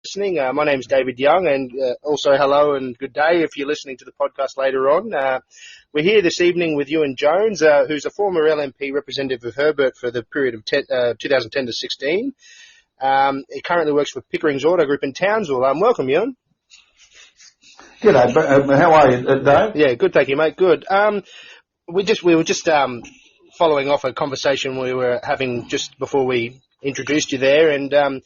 listening. My name's David Young, and also hello and good day if you're listening to the podcast later on. We're here this evening with Ewen Jones, who's a former LNP representative of Herbert for the period of 2010 to 16. He currently works for Pickering's Auto Group in Townsville. Welcome, Ewen. G'day. How are you, Dave? Yeah, good, thank you, mate. Good. We were just following off a conversation we were having just before we introduced you there, and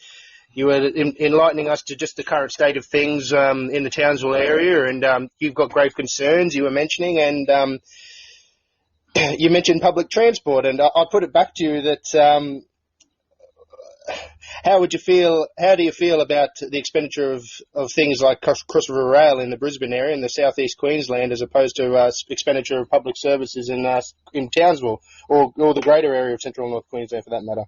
you were enlightening us to just the current state of things in the Townsville area, and you've got grave concerns you were mentioning, and you mentioned public transport, and I'll put it back to you that how do you feel about the expenditure of things like Cross River Rail in the Brisbane area in the southeast Queensland as opposed to expenditure of public services in Townsville or the greater area of Central and North Queensland for that matter?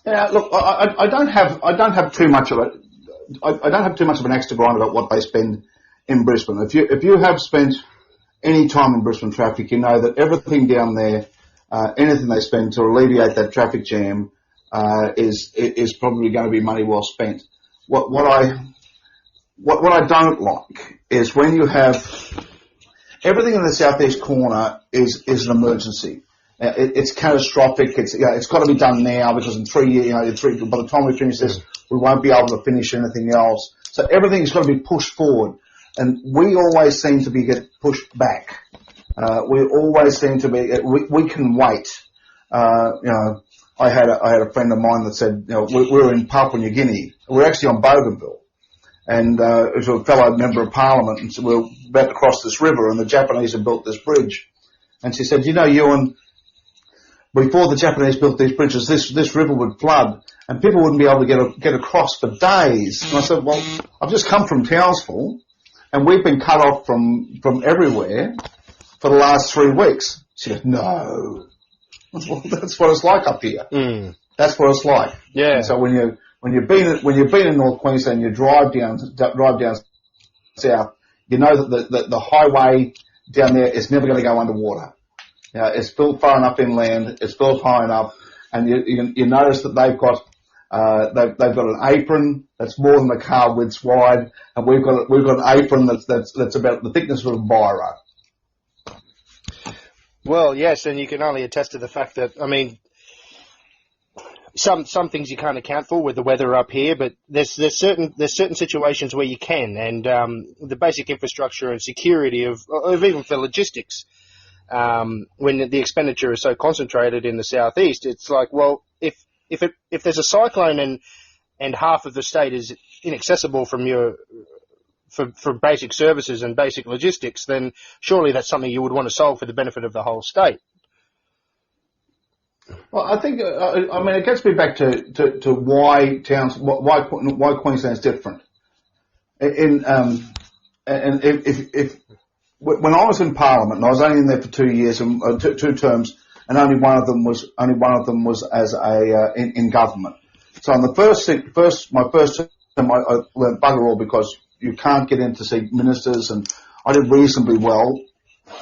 Yeah, look, I don't have too much of it. I don't have too much of an axe to grind about what they spend in Brisbane. If you have spent any time in Brisbane traffic, you know that everything down there, anything they spend to alleviate that traffic jam, is probably going to be money well spent. What I don't like is when you have everything in the southeast corner is an emergency. It's catastrophic. It's got to be done now because in 3 years, by the time we finish this, we won't be able to finish anything else. So everything's got to be pushed forward, and we always seem to get pushed back. We always seem to be. We can wait. I had a friend of mine that said, we're in Papua New Guinea. We're actually on Bougainville, and it was a fellow member of Parliament, and so we're about to cross this river, and the Japanese had built this bridge, and she said, Ewan, before the Japanese built these bridges, this river would flood, and people wouldn't be able to get across for days. And I said, well, I've just come from Townsville, and we've been cut off from everywhere for the last 3 weeks. She goes, no. Well, that's what it's like up here. Mm. That's what it's like. Yeah. And so when you've been in North Queensland, you drive down south, you know that the highway down there is never going to go underwater. It's built far enough inland. It's built high enough, and you notice that they've got an apron that's more than a car width wide, and we've got an apron that's about the thickness of a biro. Well, yes, and you can only attest to the fact that, some things you can't account for with the weather up here, but there's certain situations where you can, and the basic infrastructure and security of even for logistics, when the expenditure is so concentrated in the southeast, it's like, well, if there's a cyclone and half of the state is inaccessible for basic services and basic logistics, then surely that's something you would want to solve for the benefit of the whole state. Well, I think, it gets me back to why Queensland's different. When I was in Parliament, and I was only in there for 2 years, and two terms, and only one of them was as in government. So on my first term, I learned bugger all because you can't get in to see ministers, and I did reasonably well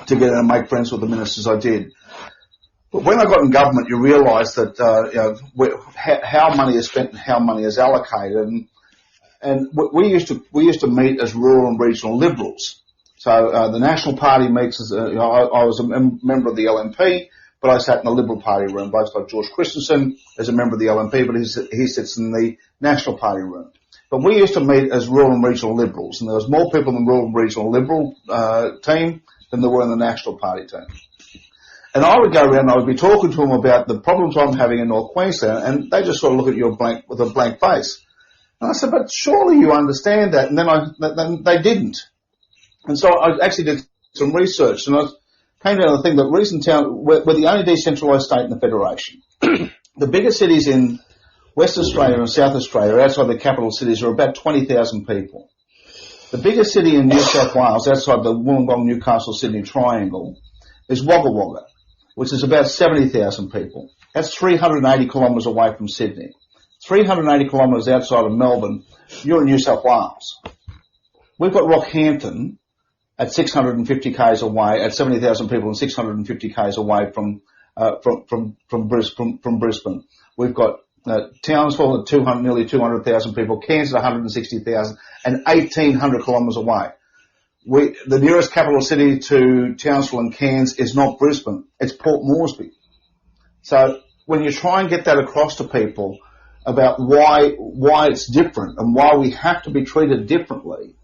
to get in and make friends with the ministers I did. But when I got in government, you realise that how money is spent and how money is allocated, and we used to meet as rural and regional Liberals. So the National Party meets as I was a member of the LNP, but I sat in the Liberal Party room. Blokes like George Christensen is a member of the LNP, but he sits in the National Party room. But we used to meet as rural and regional Liberals, and there was more people in the rural and regional Liberal team than there were in the National Party team. And I would go around and I would be talking to them about the problems I'm having in North Queensland, and they just sort of look at you with a blank face. And I said, but surely you understand that. And then they didn't. And so I actually did some research, and I came down to the thing that we're the only decentralised state in the Federation. The biggest cities in West Australia and South Australia, outside the capital cities, are about 20,000 people. The biggest city in New South Wales, outside the Wollongong, Newcastle, Sydney triangle, is Wagga Wagga, which is about 70,000 people. That's 380 kilometres away from Sydney. 380 kilometres outside of Melbourne, you're in New South Wales. We've got Rockhampton at 650 k's away, at 70,000 people and 650 k's away from Brisbane. We've got Townsville at 200, nearly 200,000 people, Cairns at 160,000, and 1,800 kilometres away. The nearest capital city to Townsville and Cairns is not Brisbane, it's Port Moresby. So when you try and get that across to people about why it's different and why we have to be treated differently,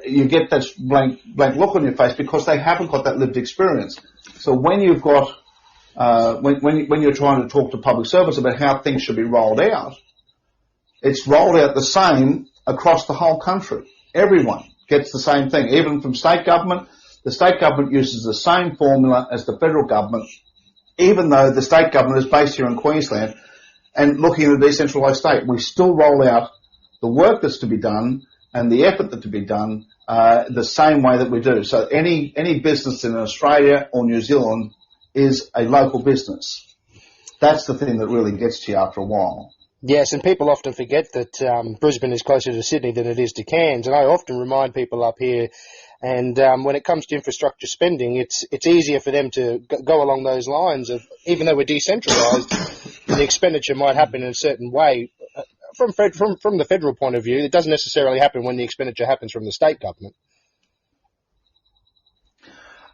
you get that blank look on your face because they haven't got that lived experience. So when you've got when you're trying to talk to public service about how things should be rolled out, it's rolled out the same across the whole country. Everyone gets the same thing, even from state government. The state government uses the same formula as the federal government, even though the state government is based here in Queensland and looking at a decentralised state. We still roll out the work that's to be done and the effort that's to be done the same way that we do. So any business in Australia or New Zealand is a local business. That's the thing that really gets to you after a while. Yes, and people often forget that Brisbane is closer to Sydney than it is to Cairns, and I often remind people up here, and when it comes to infrastructure spending, it's easier for them to go along those lines of, even though we're decentralised, the expenditure might happen in a certain way. From the federal point of view, it doesn't necessarily happen when the expenditure happens from the state government.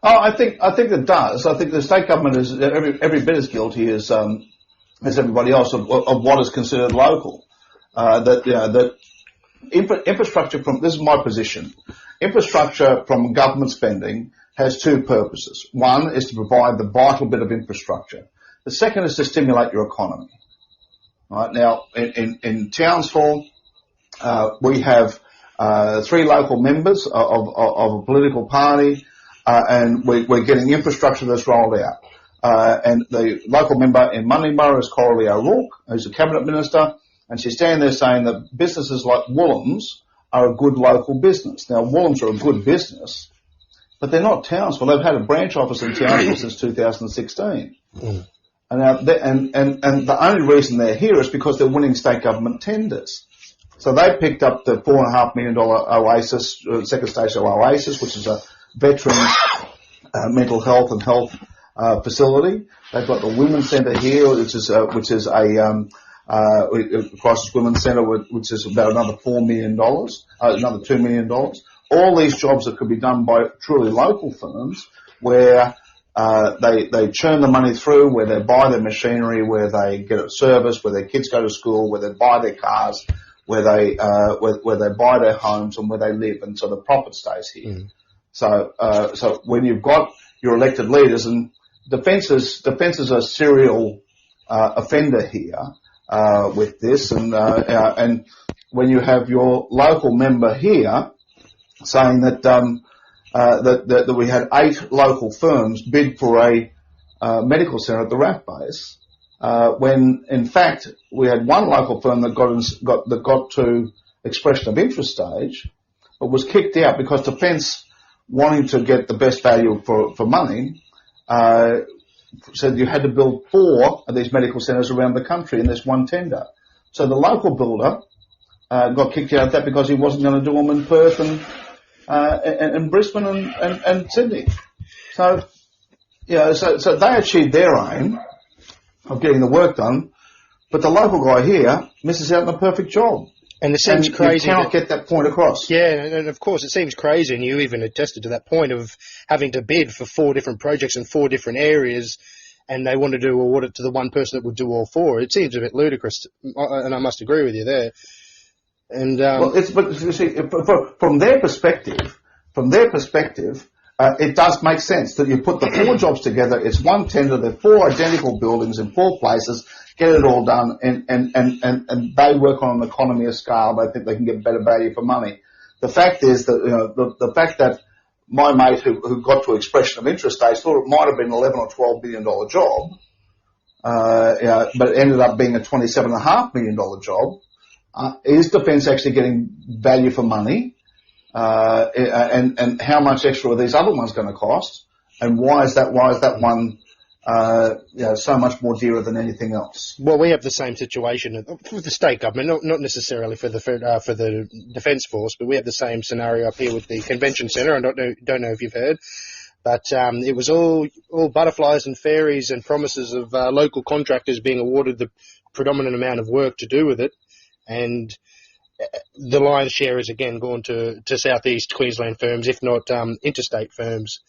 Oh, I think it does. I think the state government is every bit as guilty as everybody else of what is considered local. That infrastructure from, this is my position, infrastructure from government spending has two purposes. One is to provide the vital bit of infrastructure. The second is to stimulate your economy. Right now, in Townsville, we have 3 local members of a political party. And we're getting infrastructure that's rolled out. And the local member in Munningborough is Coralie O'Rourke, who's a cabinet minister, and she's standing there saying that businesses like Woolham's are a good local business. Now, Woolham's are a good business, but they're not Townsville. They've had a branch office in Townsville since 2016. And the only reason they're here is because they're winning state government tenders. So they picked up the $4.5 million Oasis, second stage of Oasis, which is a veterans mental health and health facility. They've got the Women's Centre here, which is a crisis women's centre, which is about another $4 million, another $2 million. All these jobs that could be done by truly local firms, where they churn the money through, where they buy their machinery, where they get it serviced, where their kids go to school, where they buy their cars, where they buy their homes, and where they live, and so the profit stays here. Mm. So when you've got your elected leaders, and defence is a serial offender here with this, and when you have your local member here saying that that we had 8 local firms bid for a medical centre at the RAF base, when in fact we had one local firm that got to expression of interest stage, but was kicked out because Defence, wanting to get the best value for money, said you had to build 4 of these medical centres around the country in this one tender. So the local builder got kicked out of that because he wasn't going to do them in Perth and Brisbane and Sydney. So, so they achieved their aim of getting the work done, but the local guy here misses out on a perfect job. And it seems crazy. You cannot get that point across. Yeah, and of course it seems crazy, and you even attested to that point of having to bid for 4 different projects in 4 different areas, and they wanted to award it to the one person that would do all 4. It seems a bit ludicrous, and I must agree with you there. And well, but you see, from their perspective, it does make sense that you put the 4 jobs together. It's one tender. They're 4 identical buildings in 4 places. Get it all done, and they work on an economy of scale. They think they can get better value for money. The fact is that the fact that my mate who got to expression of interest stage thought it might have been an $11 or $12 billion job, but it ended up being a $27.5 million job. Is Defence actually getting value for money? And how much extra are these other ones going to cost? And why is that one so much more dearer than anything else? Well, we have the same situation with the state government, not necessarily for the Defence Force, but we have the same scenario up here with the Convention Centre. I don't know if you've heard, but it was all butterflies and fairies and promises of local contractors being awarded the predominant amount of work to do with it, and the lion's share has again gone to southeast Queensland firms, if not interstate firms,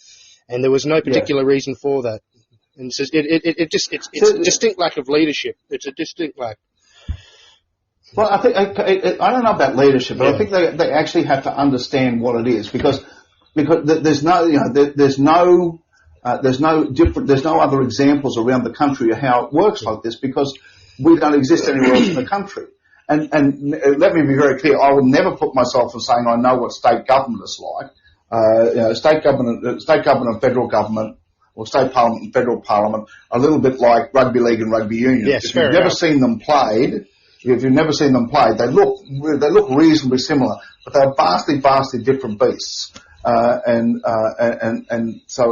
and there was no particular reason for that. And it's a distinct lack of leadership. It's a distinct lack. Well, I think I don't know about leadership, but I think they actually have to understand what it is, because there's no other examples around the country of how it works like this, because we don't exist anywhere else in the country. And let me be very clear, I will never put myself in saying I know what state government is like. State government and federal government, or state parliament and federal parliament, are a little bit like rugby league and rugby union. Yes, if you've never seen them played, they look reasonably similar, but they're vastly different beasts. And so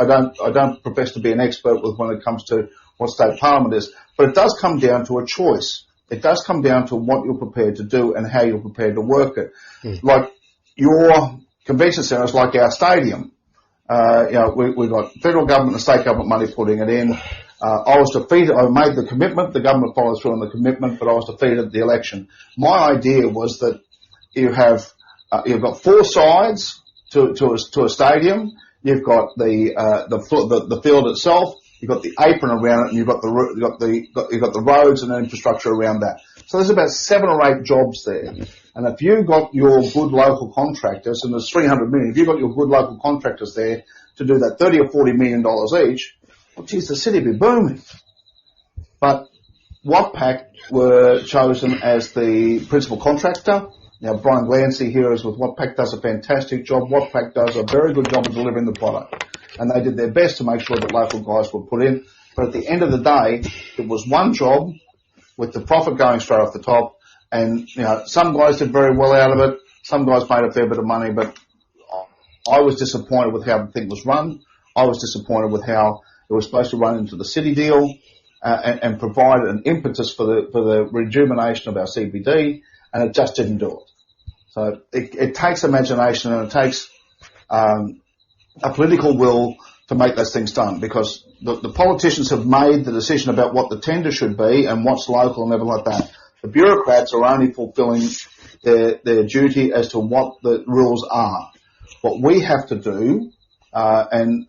I don't profess to be an expert when it comes to what state parliament is, but it does come down to a choice. It does come down to what you're prepared to do and how you're prepared to work it. Like your convention centre is like our stadium. We've got federal government and state government money putting it in. I was defeated. I made the commitment. The government followed through on the commitment, but I was defeated at the election. My idea was that you've got four sides to a stadium. You've got the field itself. You've got the apron around it, and you've got the roads and the infrastructure around that. So there's about 7 or 8 jobs there. And if you got your good local contractors, and there's 300 million, if you got your good local contractors there to do that $30 or $40 million each, well, geez, the city would be booming. But Watpac were chosen as the principal contractor. Now, Brian Glancy here is with Watpac, does a fantastic job. Watpac does a very good job of delivering the product. And they did their best to make sure that local guys were put in. But at the end of the day, it was one job with the profit going straight off the top. And, some guys did very well out of it. Some guys made a fair bit of money, but I was disappointed with how the thing was run. I was disappointed with how it was supposed to run into the city deal and provide an impetus for the rejuvenation of our CBD, and it just didn't do it. So it takes imagination, and it takes a political will to make those things done, because the politicians have made the decision about what the tender should be and what's local and everything like that. The bureaucrats are only fulfilling their duty as to what the rules are. What we have to do, in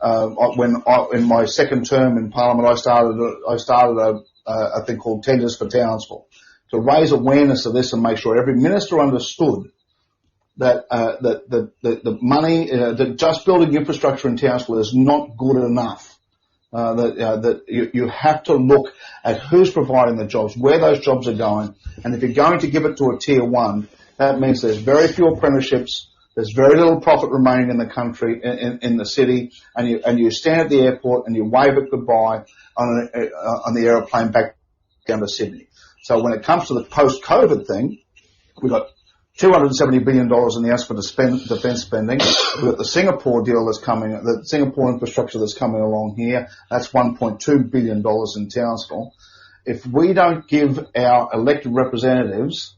my second term in Parliament, I started a thing called Tenders for Townsville to raise awareness of this and make sure every minister understood that the money, that just building infrastructure in Townsville is not good enough. That you have to look at who's providing the jobs, where those jobs are going, and if you're going to give it to a tier 1, that means there's very few apprenticeships, there's very little profit remaining in the country, in the city, and you stand at the airport and you wave it goodbye on the aeroplane back down to Sydney. So when it comes to the post-COVID thing, we've got $270 billion in the estimate of defence spending. We've got the Singapore deal that's coming, the Singapore infrastructure that's coming along here. That's $1.2 billion in Townsville. If we don't give our elected representatives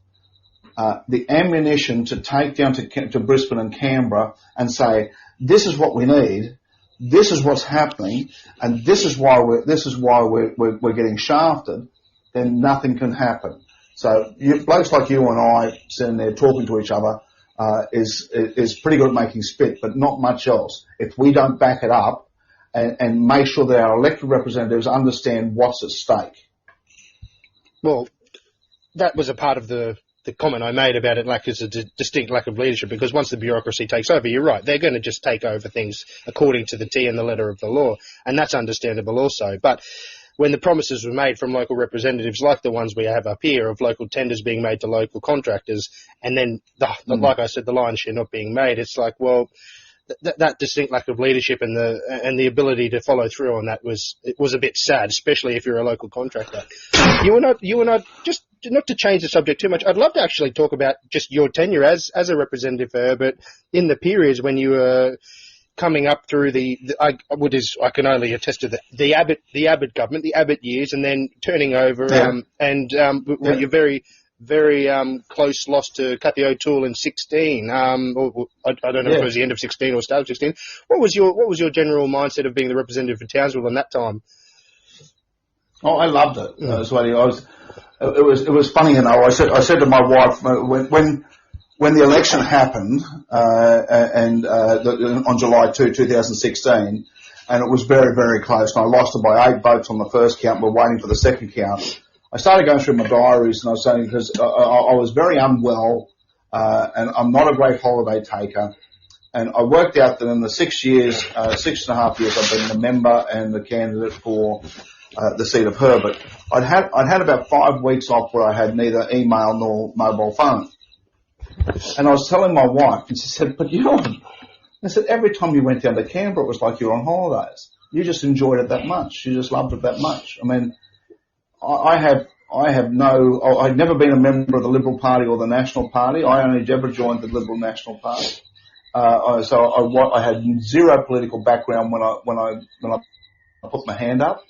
the ammunition to take down to Brisbane and Canberra and say, this is what we need, this is what's happening, and this is why we're getting shafted, then nothing can happen. So blokes like you and I sitting there talking to each other is pretty good at making spit, but not much else. If we don't back it up and make sure that our elected representatives understand what's at stake. Well, that was a part of the comment I made about it, like it's a distinct lack of leadership, because once the bureaucracy takes over, you're right, they're going to just take over things according to the T and the letter of the law, and that's understandable also. But when the promises were made from local representatives like the ones we have up here of local tenders being made to local contractors, and then, like I said, the lion's share not being made, it's like, well, that distinct lack of leadership and the ability to follow through on that was a bit sad, especially if you're a local contractor. You and I, just not to change the subject too much, I'd love to actually talk about just your tenure as a representative for Herbert in the periods when you were coming up through I can only attest to the Abbott government, the Abbott years, and then turning over, you're very, very close loss to Cathy O'Toole in 16. I don't know if it was the end of 16 or start of 16. What was your general mindset of being the representative for Townsville in that time? Oh, I loved it. It was funny, I said to my wife when the election happened, on July 2, 2016, and it was very, very close, and I lost it by 8 votes on the first count. We're waiting for the second count. I started going through my diaries, and I was saying, because I was very unwell, and I'm not a great holiday taker. And I worked out that in the 6.5 years I've been the member and the candidate for the seat of Herbert, I'd had about 5 weeks off where I had neither email nor mobile phone. And I was telling my wife, and she said, "But Ewen," I said, "every time you went down to Canberra, it was like you were on holidays. You just enjoyed it that much. You just loved it that much." I mean, I'd never been a member of the Liberal Party or the National Party. I only ever joined the Liberal National Party. So I had zero political background when I put my hand up.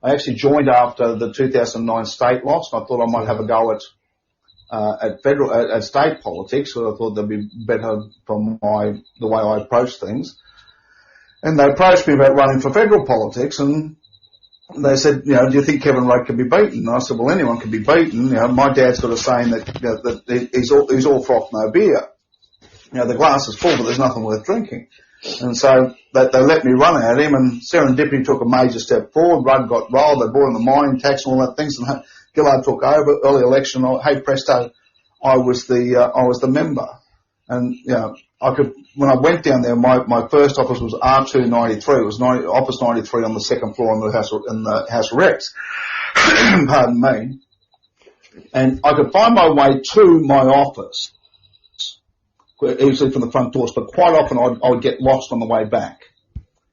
I actually joined after the 2009 state loss, and I thought I might have a go at state politics, so I thought that'd be better from the way I approach things. And they approached me about running for federal politics, and they said, "Do you think Kevin Rudd can be beaten?" And I said, "Well, anyone can be beaten. My dad's got a saying that he's all froth, no beer. The glass is full, but there's nothing worth drinking." And so they let me run at him, and serendipity took a major step forward. Rudd got rolled. They brought in the mining tax and all that things, and Gillard took over. Early election, hey presto, I was the member. And when I went down there, my first office was R293. It was office 93 on the second floor in the House of Reps. Pardon me. And I could find my way to my office easily from the front doors, but quite often I would get lost on the way back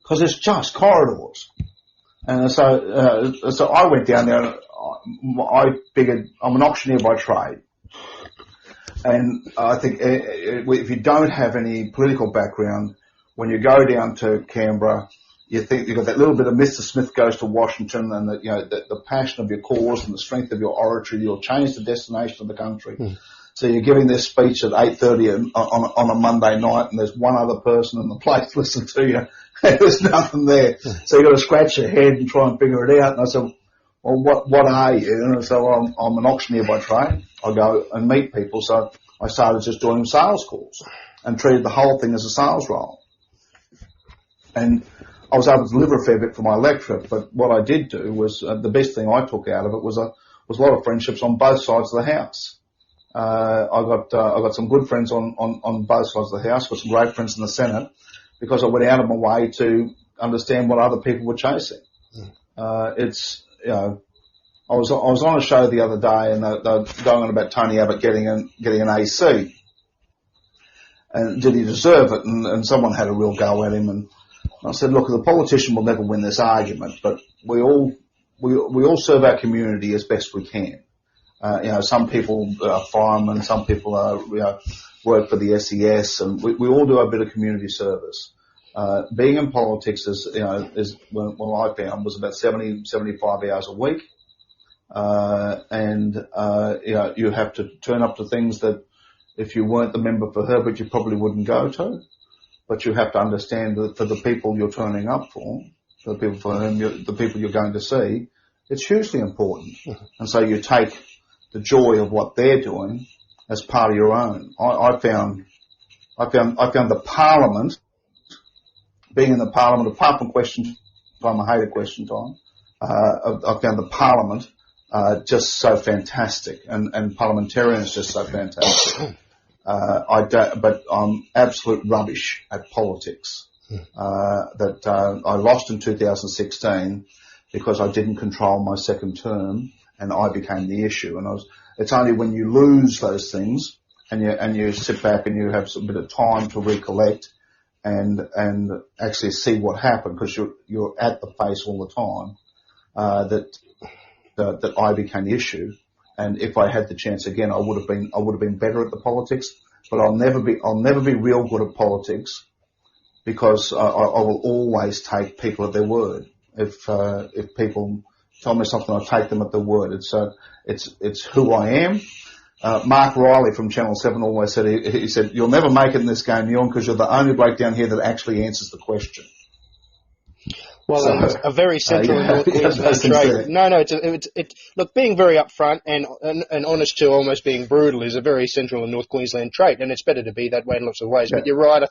because it's just corridors. And so I went down there, and I figured I'm an auctioneer by trade. And I think if you don't have any political background, when you go down to Canberra, you think you've got that little bit of Mr. Smith Goes to Washington, and the passion of your cause and the strength of your oratory, you'll change the destination of the country. So you're giving this speech at 8:30 on a Monday night, and there's one other person in the place listening to you. There's nothing there. So you've got to scratch your head and try and figure it out. And I said, "Well, what are you?" And I said, "Well, I'm an auctioneer by trade. I go and meet people." So I started just doing sales calls and treated the whole thing as a sales role. And I was able to deliver a fair bit for my electorate, but what I did do was, the best thing I took out of it was a lot of friendships on both sides of the house. I got some good friends on both sides of the house, got some great friends in the Senate, because I went out of my way to understand what other people were chasing. I was on a show the other day, and they were going on about Tony Abbott getting an AC, and did he deserve it? And someone had a real go at him, and I said, "Look, the politician will never win this argument, but we all serve our community as best we can. Some people are firemen, some people work for the SES, and we all do a bit of community service. Being in politics is what I found was about 75 hours a week. You have to turn up to things that if you weren't the member for Herbert, you probably wouldn't go to. But you have to understand that for the people you're turning up for, the people you're going to see, it's hugely important. And so you take the joy of what they're doing as part of your own. I found the Parliament, being in the Parliament, apart from question time, I hated question time. I found the Parliament just so fantastic, and parliamentarians just so fantastic. But I'm absolute rubbish at politics. I lost in 2016 because I didn't control my second term, and I became the issue. And it's only when you lose those things and you sit back and you have a bit of time to recollect and actually see what happened, because you're at the face all the time, that I became the issue. And if I had the chance again, I would have been better at the politics. But I'll never be real good at politics, because I will always take people at their word. If people tell me something, I take them at their word. It's who I am. Mark Riley from Channel 7 always said, he said, "You'll never make it in this game, Ewan, because you're the only bloke down here that actually answers the question." Well, So, and it's a very Central and North those Queensland things trait. there. No, it's look, being very upfront and honest to almost being brutal is a very Central and North Queensland trait, and it's better to be that way in lots of ways. Yeah. But you're right. I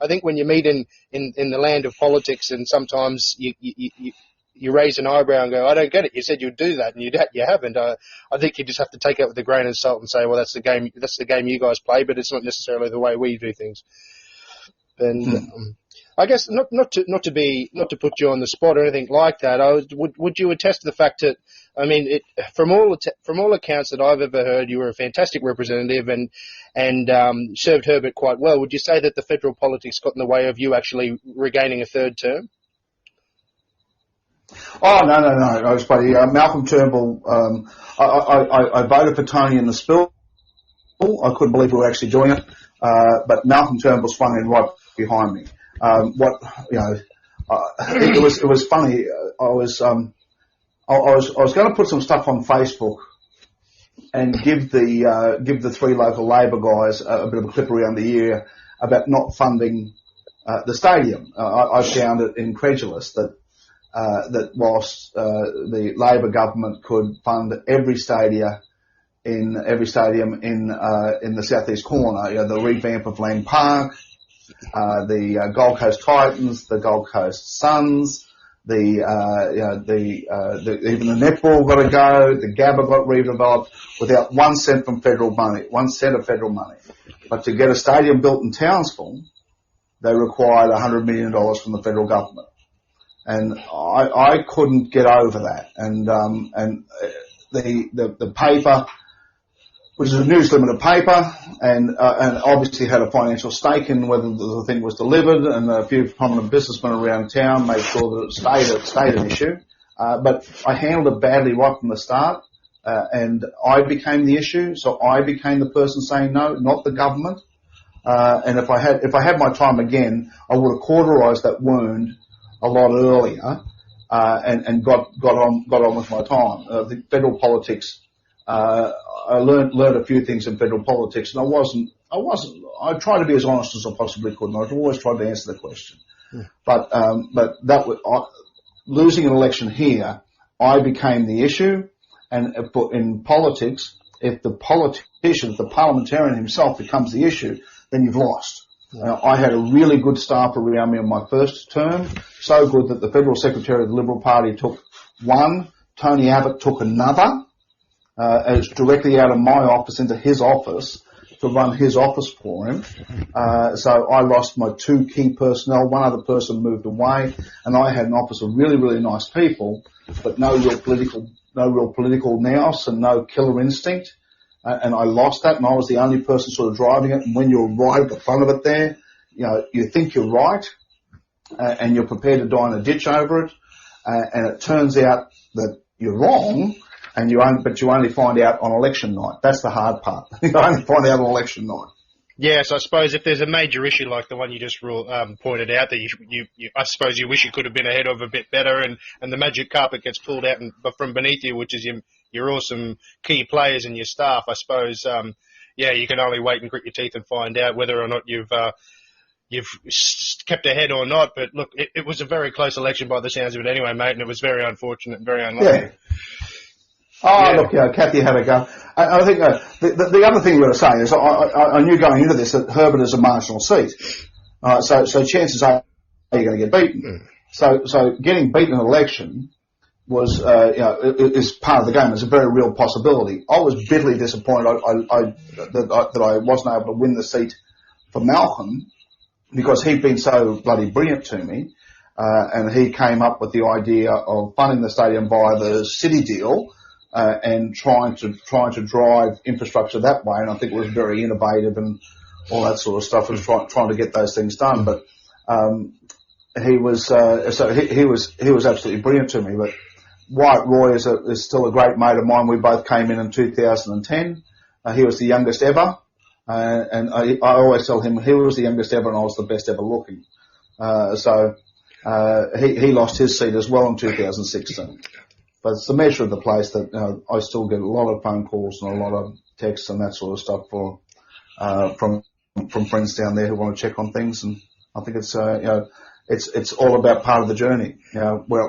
think when you meet in the land of politics, and sometimes you raise an eyebrow and go, I don't get it. You said you'd do that, and you haven't. I think you just have to take it with a grain of salt and say, well, that's the game you guys play, but it's not necessarily the way we do things. And I guess not to put you on the spot or anything like that. Would you attest to the fact that, I mean, from all accounts that I've ever heard, you were a fantastic representative and served Herbert quite well. Would you say that the federal politics got in the way of you actually regaining a third term? Oh, no. I was funny. Malcolm Turnbull, I voted for Tony in the spill. I couldn't believe we were actually doing it. But Malcolm Turnbull swung in right behind me. It was funny. I was going to put some stuff on Facebook and give the three local Labor guys a bit of a clip around the ear about not funding the stadium. I found it incredulous that whilst the Labor government could fund every stadium in the southeast corner, the revamp of Lang Park, the Gold Coast Titans, the Gold Coast Suns, even the netball got to go, the Gabba got redeveloped without 1 cent from federal money, 1 cent of federal money. But to get a stadium built in Townsville, they required $100 million from the federal government. And I couldn't get over that. And the paper, which is a News Limited paper, and obviously had a financial stake in whether the thing was delivered, and a few prominent businessmen around town made sure that it stayed an issue. But I handled it badly right from the start, and I became the issue, so I became the person saying no, not the government. And if I had my time again, I would have cauterized that wound a lot earlier, and got on with my time. The federal politics, I learned a few things in federal politics, and I tried to be as honest as I possibly could, and I always tried to answer the question. But that was, losing an election here, I became the issue, and in politics, if the parliamentarian himself becomes the issue, then you've lost. I had a really good staff around me in my first term, so good that the Federal Secretary of the Liberal Party took one, Tony Abbott took another, as directly out of my office into his office to run his office for him. So I lost my two key personnel. One other person moved away, and I had an office of really, really nice people, but no real political nous and no killer instinct. And I lost that, and I was the only person sort of driving it. And when you're right at the front of it there, you think you're right, and you're prepared to die in a ditch over it. And it turns out that you're wrong, but you only find out on election night. That's the hard part. You only find out on election night. Yes, I suppose if there's a major issue like the one you just pointed out, that you I suppose you wish you could have been ahead of a bit better, and the magic carpet gets pulled out from beneath you, which is your awesome key players and your staff. I suppose, you can only wait and grit your teeth and find out whether or not you've kept ahead or not. But look, it was a very close election by the sounds of it anyway, mate, and it was very unfortunate and very unlucky. Yeah. Look, Kathy had a go. I think the other thing we've got to say is I knew going into this that Herbert is a marginal seat. So chances are you're going to get beaten. So getting beaten in an election was, is part of the game. It's a very real possibility. I was bitterly disappointed that I wasn't able to win the seat for Malcolm, because he'd been so bloody brilliant to me. And he came up with the idea of funding the stadium via the city deal, and trying to drive infrastructure that way, and I think it was very innovative and all that sort of stuff, was trying to get those things done. But he was absolutely brilliant to me. But Wyatt Roy is still a great mate of mine. We both came in 2010. He was the youngest ever, and I always tell him he was the youngest ever and I was the best ever looking. He lost his seat as well in 2016. But it's the measure of the place that I still get a lot of phone calls and a lot of texts and that sort of stuff from friends down there who want to check on things. And I think it's it's all about part of the journey. You know, where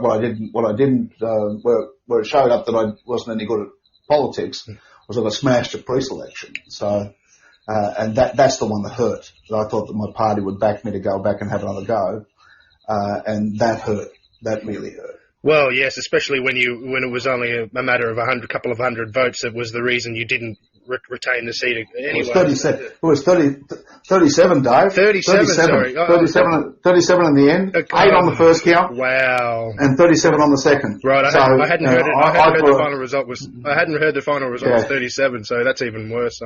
it showed up that I wasn't any good at politics was I got smashed at pre-selection. So, and that's the one that hurt. I thought that my party would back me to go back and have another go, and that hurt. That really hurt. Well, yes, especially when it was only a matter of a couple of hundred votes. That was the reason you didn't retain the seat anyway. It was 37, Dave. 37, sorry. 37 in the end. 8 on the first count. Wow. And 37 on the second. Right. I hadn't heard the final result was 37, so that's even worse.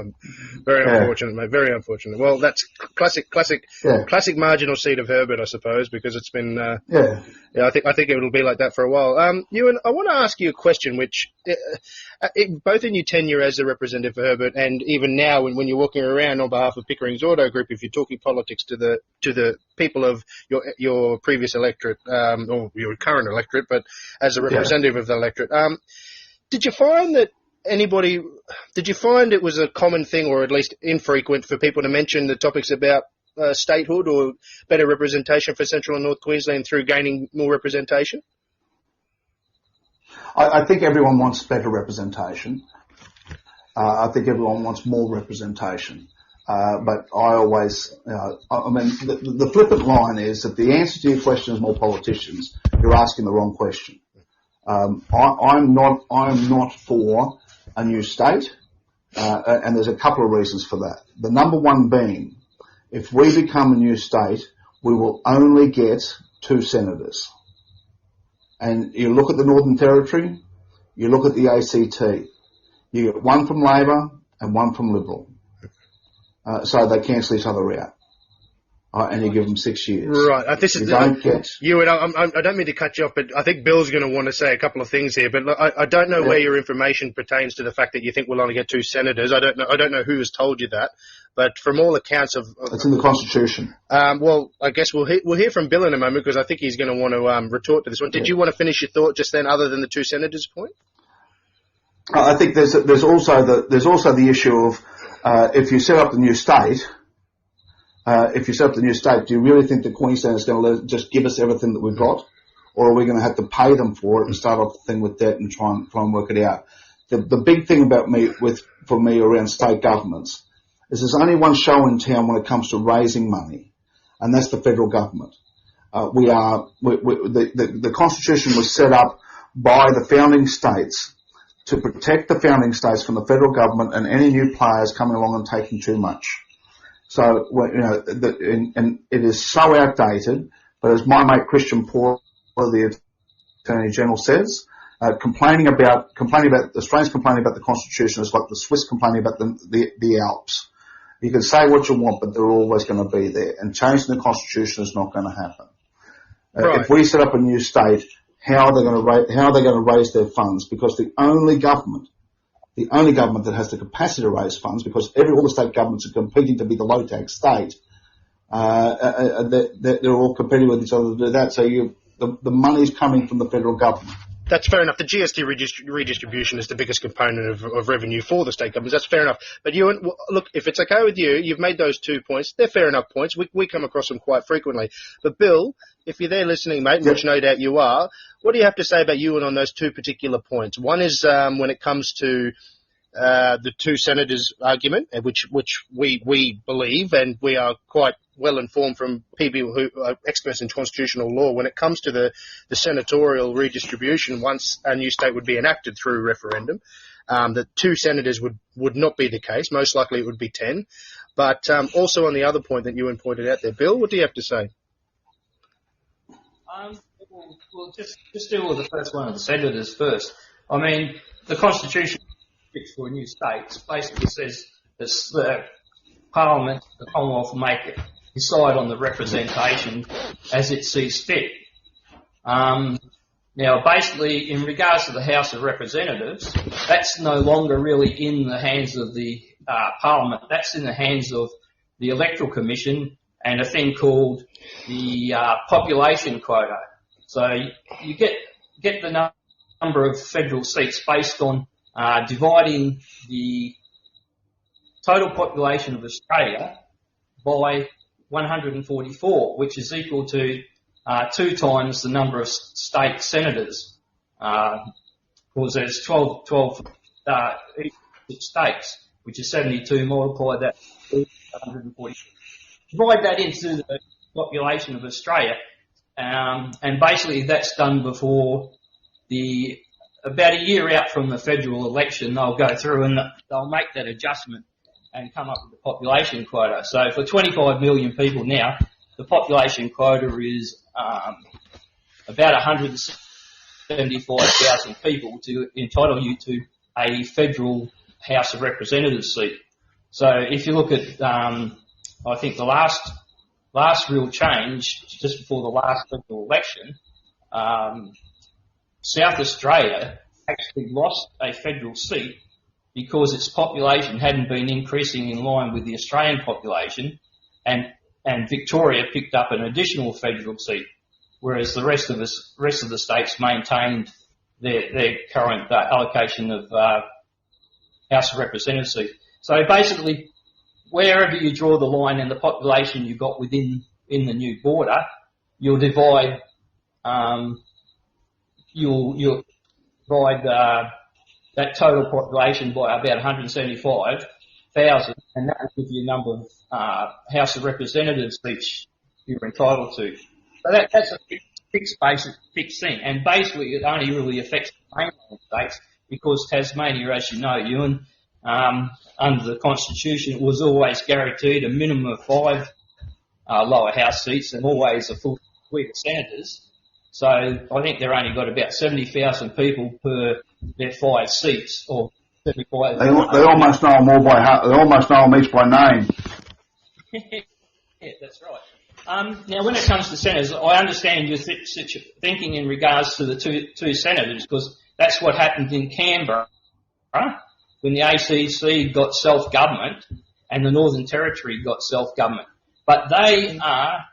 Very unfortunate, mate. Very unfortunate. Well, that's classic marginal seat of Herbert, I suppose, because it's been. I think it'll be like that for a while. Ewan, I want to ask you a question, which both in your tenure as a representative for Herbert and even now when you're walking around on behalf of Pickering's Auto Group, if you're talking politics to the people of your previous electorate, or your current electorate, but as a representative of the electorate, did you find it was a common thing, or at least infrequent, for people to mention the topics about statehood or better representation for Central and North Queensland through gaining more representation? I think everyone wants better representation. I think everyone wants more representation. But I always, the flippant line is that the answer to your question is more politicians. You're asking the wrong question. I'm not for a new state, and there's a couple of reasons for that. The number one being, if we become a new state, we will only get 2 senators. And you look at the Northern Territory, you look at the ACT, you get 1 from Labor and 1 from Liberal. So they cancel each other out. And you give them 6 years. Right. I don't mean to cut you off, but I think Bill's going to want to say a couple of things here. But I don't know where your information pertains to the fact that you think we'll only get 2 senators. I don't know who has told you that. But from all accounts it's in the Constitution. Well, I guess we'll hear from Bill in a moment, because I think he's going to want to retort to this one. Did you want to finish your thought just then, other than the 2 senators point? I think there's also the issue of if you set up the new state. Do you really think that Queensland is going to just give us everything that we've got, or are we going to have to pay them for it and start off the thing with debt and try and work it out? The big thing for me around state governments is there's only one show in town when it comes to raising money, and that's the federal government. The Constitution was set up by the founding states to protect the founding states from the federal government and any new players coming along and taking too much. So, and it is so outdated, but as my mate Christian Paul, the Attorney General, says, complaining about Australians complaining about the Constitution is like the Swiss complaining about the Alps. You can say what you want, but they're always going to be there. And changing the Constitution is not going to happen. Right. If we set up a new state, how are they going to raise their funds? Because the only government that has the capacity to raise funds, because all the state governments are competing to be the low tax state, they're all competing with each other to do that. So the money's coming from the federal government. That's fair enough. The GST redistribution is the biggest component of revenue for the state governments. That's fair enough. But Ewan, look, if it's okay with you, you've made those 2 points. They're fair enough points. We come across them quite frequently. But Bill, if you're there listening, mate, which no doubt you are, what do you have to say about Ewan on those 2 particular points? One is when it comes to the 2 senators argument, which we believe, and we are quite well informed from people who are experts in constitutional law, when it comes to the senatorial redistribution, once a new state would be enacted through referendum, that 2 senators would not be the case. Most likely it would be 10. But also on the other point that Ewan pointed out there, Bill, what do you have to say? Well, just deal with the first one of the senators first. I mean, the Constitution for a new state basically says that the Parliament, the Commonwealth, will decide on the representation as it sees fit. Now, basically, in regards to the House of Representatives, that's no longer really in the hands of the Parliament. That's in the hands of the Electoral Commission and a thing called the population quota. So you get the number of federal seats based on dividing the total population of Australia by 144, which is equal to 2 times the number of state senators. Because there's 12 states, which is 72, multiply that by 140. Divide that into the population of Australia, and basically that's done before about a year out from the federal election. They'll go through and they'll make that adjustment and come up with the population quota. So for 25 million people now, the population quota is about 175,000 people to entitle you to a federal House of Representatives seat. So if you look at, I think the last real change, just before the last federal election, South Australia actually lost a federal seat because its population hadn't been increasing in line with the Australian population, and Victoria picked up an additional federal seat, whereas the rest of the states maintained their current allocation of House of Representatives seats. So basically, wherever you draw the line in the population you've got in the new border, you'll divide that total population by about 175,000, and that will give you a number of House of Representatives seats you're entitled to. So that's a fixed thing, and basically it only really affects the mainland states because Tasmania, as you know, Ewan, under the Constitution, it was always guaranteed a minimum of 5 lower house seats and always a full suite of senators. So I think they've only got about 70,000 people per their 5 seats, or 75. They almost know them all by heart. They almost know them each by name. Yeah, that's right. Now, when it comes to senators, I understand your thinking in regards to the two senators, because that's what happened in Canberra when the ACC got self-government and the Northern Territory got self-government. But they are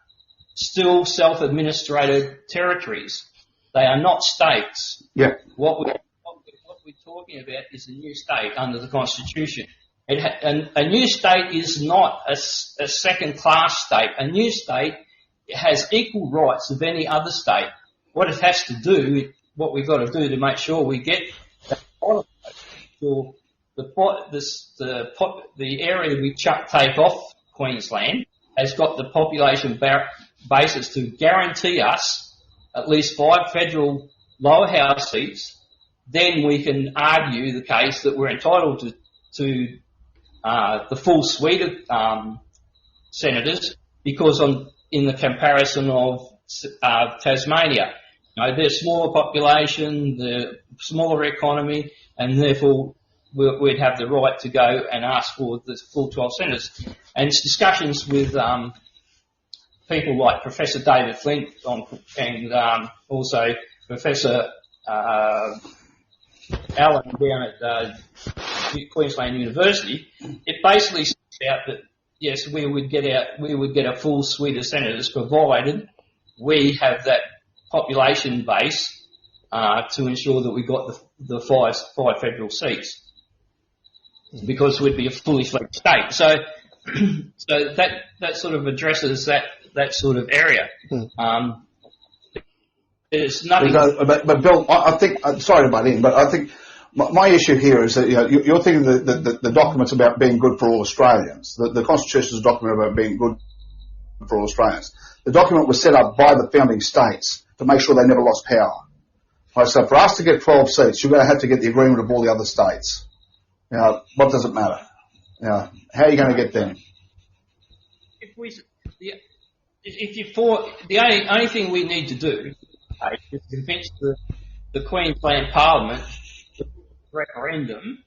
still self-administrated territories. They are not states. Yeah. What we're talking about is a new state under the Constitution. A new state is not a second-class state. A new state has equal rights of any other state. What it has to do, what we've got to do to make sure we get that for the area we take off Queensland has got the population basis to guarantee us at least 5 federal lower house seats. Then we can argue the case that we're entitled to the full suite of senators, because in the comparison of Tasmania, they're smaller population, the smaller economy, and therefore we'd have the right to go and ask for the full 12 senators. And it's discussions with people like Professor David Flint and also Professor Allen down at Queensland University. It basically says out that yes, we would get a full suite of senators provided we have that population base to ensure that we got the five federal seats, because we'd be a fully fledged state. So that sort of addresses that sort of area. There's nothing. But Bill, I think, sorry to butt in, but I think my issue here is that you're thinking the document's about being good for all Australians. The Constitution is a document about being good for all Australians. The document was set up by the founding states to make sure they never lost power. Right, so for us to get 12 seats, you're going to have to get the agreement of all the other states. What does it matter? How are you going to get them? The only thing we need to do is convince the Queensland Parliament to referendum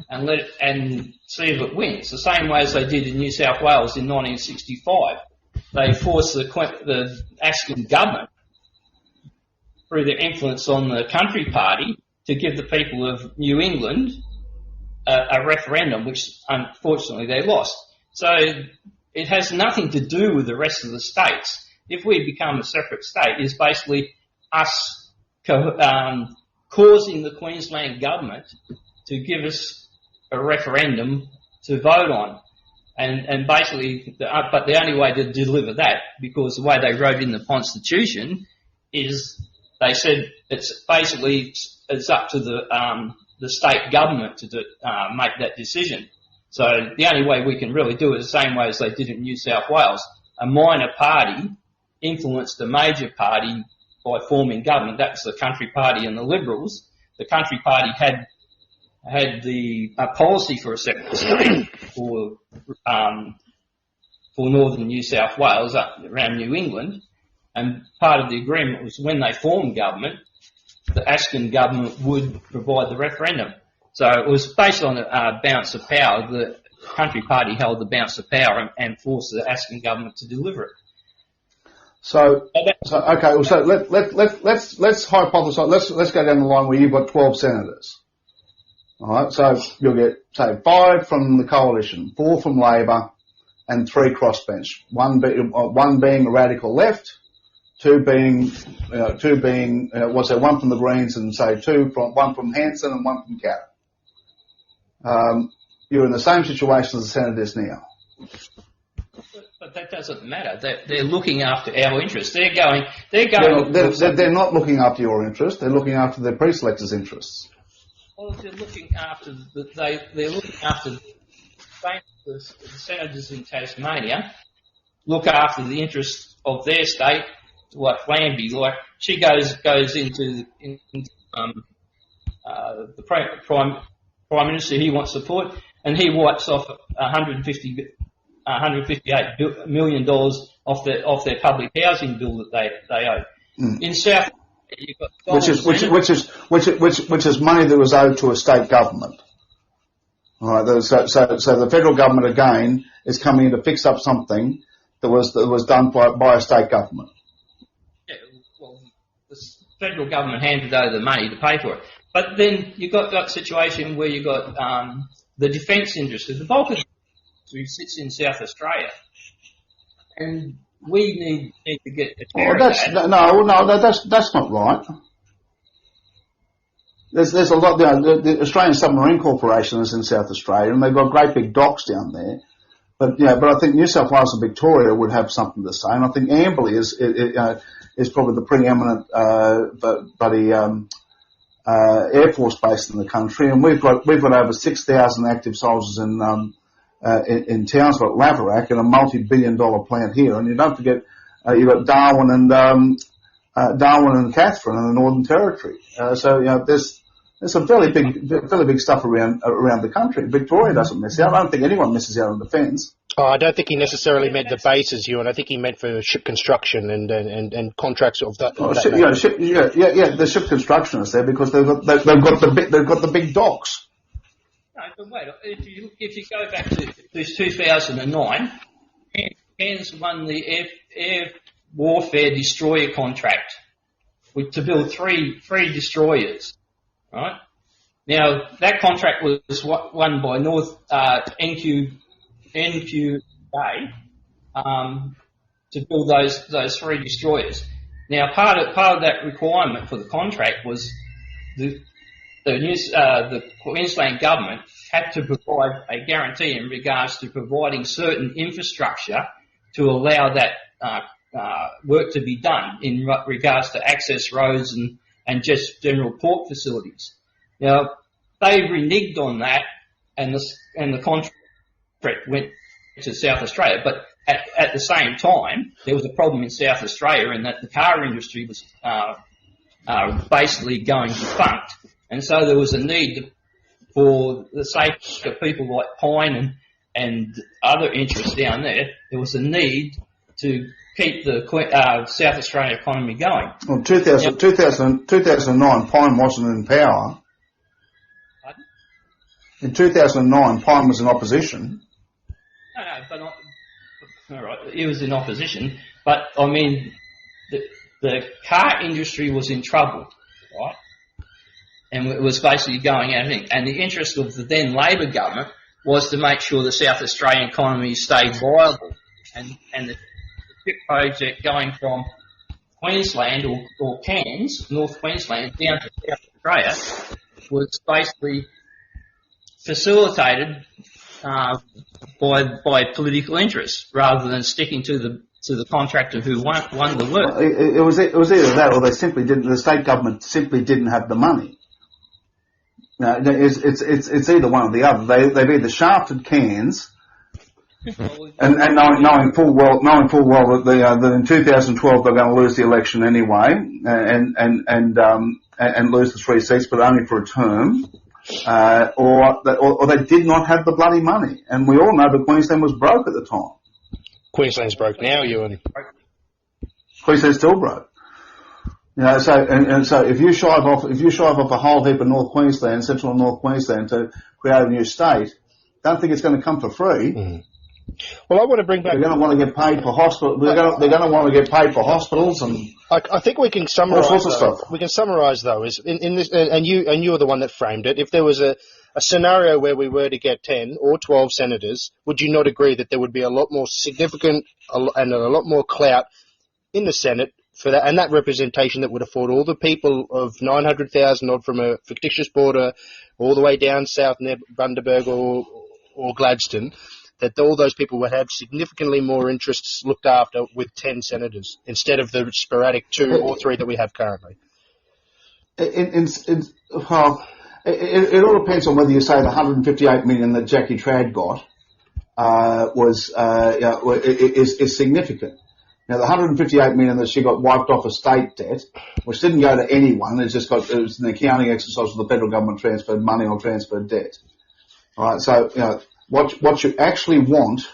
and see if it wins. The same way as they did in New South Wales in 1965. They forced the Askin government, through their influence on the Country Party, to give the people of New England a referendum, which unfortunately they lost. So it has nothing to do with the rest of the states. If we become a separate state, it's basically us causing the Queensland government to give us a referendum to vote on. and basically, but the only way to deliver that, because the way they wrote in the Constitution is they said it's up to the state government to make that decision. So the only way we can really do it is the same way as they did in New South Wales. A minor party influenced a major party by forming government. That's the Country Party and the Liberals. The Country Party had the policy for a separate state for northern New South Wales up around New England, and part of the agreement was when they formed government, the Askin government would provide the referendum. So it was based on a balance of power. The Country Party held the balance of power and forced the Askin government to deliver it. So okay. Well, so let's hypothesize. Let's go down the line where you've got 12 senators. All right. So you'll get, say, 5 from the coalition, 4 from Labor, and 3 crossbench. One being a radical left, 2 being 1 from the Greens, and say 1 from Hanson and 1 from Catt. You're in the same situation as the senators now. But that doesn't matter. They're looking after our interests. They're not looking after your interests. They're looking after their pre-selectors' interests. Well, they're looking after the senators in Tasmania look after the interests of their state. Like Lambie, like she goes into the Prime Minister he wants support, and he wipes off $158 million off their public housing bill that they owe. In South, you've got which is money that was owed to a state government. All right, so the federal government again is coming in to fix up something that was done by a state government. Yeah, well, the federal government handed over the money to pay for it. But then you've got that situation where you've got the defence industry. The bulk of the industry sits in South Australia. And we need to get a share of that. No, that's not right. There's a lot. The Australian Submarine Corporation is in South Australia, and they've got great big docks down there. But I think New South Wales and Victoria would have something to say. And I think Amberley is probably the preeminent Air Force base in the country, and we've got over 6,000 active soldiers in towns like Laverack and a multi-billion-dollar plant here. And you don't forget you've got Darwin and Katherine in the Northern Territory. There's some fairly big stuff around the country. Victoria doesn't miss out. I don't think anyone misses out on defence. Oh, I don't think he necessarily meant the bases, Ewan. I think he meant for ship construction and contracts of that. The ship construction is there because they've got the big docks. No, but wait. If you go back to 2009, Cairns won the air warfare destroyer contract to build three destroyers. Right? Now that contract was won by North NQA to build those 3 destroyers. Now part of that requirement for the contract was the Queensland government had to provide a guarantee in regards to providing certain infrastructure to allow that work to be done in regards to access roads and just general port facilities. Now they reneged on that, and the contract went to South Australia. But at the same time, there was a problem in South Australia in that the car industry was basically going defunct, and so there was a need for the safety of people like Pine and other interests down there. There was a need to keep the South Australian economy going. Well, 2009, Pine wasn't in power. Pardon? In 2009, Pine was in opposition. No, but not. All right, he was in opposition, but I mean, the car industry was in trouble, right? And it was basically going out, and the interest of the then Labor government was to make sure the South Australian economy stayed viable, and the ship project going from Queensland or Cairns, North Queensland, down to South Australia was basically facilitated by political interests rather than sticking to the contractor who won the work. It was either that or they simply didn't. The state government simply didn't have the money. Now, it's either one or the other. They've either shafted cans, and knowing full well that in 2012 they're going to lose the election anyway, and lose the 3 seats, but only for a term, or they did not have the bloody money. And we all know that Queensland was broke at the time. Queensland's broke now, Ewan. Queensland's still broke. You know, so if you shive off a whole heap of North Queensland, Central and North Queensland to create a new state, don't think it's going to come for free. Mm. Well, I want to bring back. They're going to want to get paid for hospital. They're going to want to get paid for hospitals and. I think we can summarise. All sorts of stuff. We can summarise though is in this, and you are the one that framed it. If there was a scenario where we were to get 10 or 12 senators, would you not agree that there would be a lot more significant and a lot more clout in the Senate for that, and that representation that would afford all the people of 900,000 odd from a fictitious border all the way down south near Bundaberg or Gladstone, that all those people would have significantly more interests looked after with 10 senators instead of the sporadic 2 or 3 that we have currently. It all depends on whether you say the 158 million that Jackie Trad got is significant. Now, the 158 million that she got wiped off as state debt, which didn't go to anyone, it was an accounting exercise where the federal government transferred money or transferred debt. All right, so what you actually want